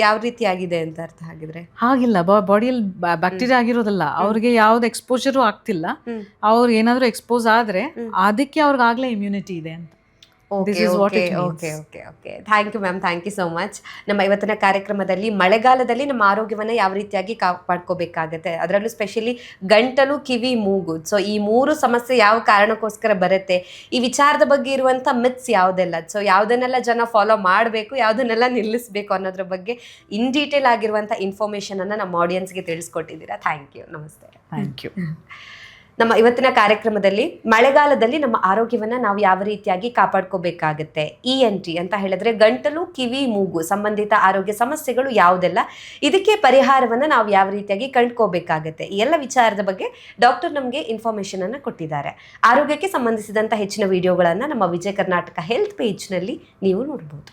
ಯಾವ ರೀತಿ ಆಗಿದೆ ಅಂತ ಅರ್ಥ ಆಗಿದ್ರೆ? ಹಾಗಿಲ್ಲ, ಬಾಡಿಯಲ್ಲಿ ಬ್ಯಾಕ್ಟೀರಿಯಾ ಆಗಿರೋದಲ್ಲ, ಅವ್ರಿಗೆ ಯಾವ್ದು ಎಕ್ಸ್ಪೋಜರು ಆಗ್ತಿಲ್ಲ. ಅವ್ರು ಏನಾದ್ರು ಎಕ್ಸ್ಪೋಸ್ ಆದ್ರೆ ಅದಕ್ಕೆ ಅವ್ರಿಗಾಗ್ಲೇ ಇಮ್ಯುನಿಟಿ ಇದೆ ಅಂತ. Okay okay okay okay okay. Thank you ma'am, thank you so much. ನಮ್ಮ ಇವತ್ತಿನ ಕಾರ್ಯಕ್ರಮದಲ್ಲಿ ಮಳೆಗಾಲದಲ್ಲಿ ನಮ್ಮ ಆರೋಗ್ಯವನ್ನು ಯಾವ ರೀತಿಯಾಗಿ ಕಾಪಾಡ್ಕೋಬೇಕಾಗತ್ತೆ, ಅದರಲ್ಲೂ ಸ್ಪೆಷಲಿ ಗಂಟಲು, ಕಿವಿ, ಮೂಗು, ಸೊ ಈ 3 ಸಮಸ್ಯೆ ಯಾವ ಕಾರಣಕ್ಕೋಸ್ಕರ ಬರುತ್ತೆ, ಈ ವಿಚಾರದ ಬಗ್ಗೆ ಇರುವಂಥ ಮಿತ್ಸ್ ಯಾವುದೆಲ್ಲ, ಸೊ ಯಾವುದನ್ನೆಲ್ಲ ಜನ ಫಾಲೋ ಮಾಡಬೇಕು, ಯಾವುದನ್ನೆಲ್ಲ ನಿಲ್ಲಿಸಬೇಕು ಅನ್ನೋದ್ರ ಬಗ್ಗೆ ಇನ್ ಡೀಟೇಲ್ ಆಗಿರುವಂಥ ಇನ್ಫಾರ್ಮೇಷನನ್ನು ನಮ್ಮ ಆಡಿಯನ್ಸ್ಗೆ ತಿಳಿಸ್ಕೊಟ್ಟಿದ್ದೀರಾ. Thank you. ನಮಸ್ತೆ. Thank you. ನಮ್ಮ ಇವತ್ತಿನ ಕಾರ್ಯಕ್ರಮದಲ್ಲಿ ಮಳೆಗಾಲದಲ್ಲಿ ನಮ್ಮ ಆರೋಗ್ಯವನ್ನು ನಾವು ಯಾವ ರೀತಿಯಾಗಿ ಕಾಪಾಡ್ಕೋಬೇಕಾಗತ್ತೆ, ENT ಅಂತ ಹೇಳಿದ್ರೆ ಗಂಟಲು, ಕಿವಿ, ಮೂಗು ಸಂಬಂಧಿತ ಆರೋಗ್ಯ ಸಮಸ್ಯೆಗಳು ಯಾವುದೆಲ್ಲ, ಇದಕ್ಕೆ ಪರಿಹಾರವನ್ನು ನಾವು ಯಾವ ರೀತಿಯಾಗಿ ಕಂಡುಕೋಬೇಕಾಗತ್ತೆ, ಈ ಎಲ್ಲ ವಿಚಾರದ ಬಗ್ಗೆ ಡಾಕ್ಟರ್ ನಮಗೆ ಇನ್ಫಾರ್ಮೇಷನ್ ಅನ್ನು ಕೊಟ್ಟಿದ್ದಾರೆ. ಆರೋಗ್ಯಕ್ಕೆ ಸಂಬಂಧಿಸಿದಂಥ ಹೆಚ್ಚಿನ ವಿಡಿಯೋಗಳನ್ನು ನಮ್ಮ ವಿಜಯ ಕರ್ನಾಟಕ ಹೆಲ್ತ್ ಪೇಜ್ನಲ್ಲಿ ನೀವು ನೋಡ್ಬೋದು.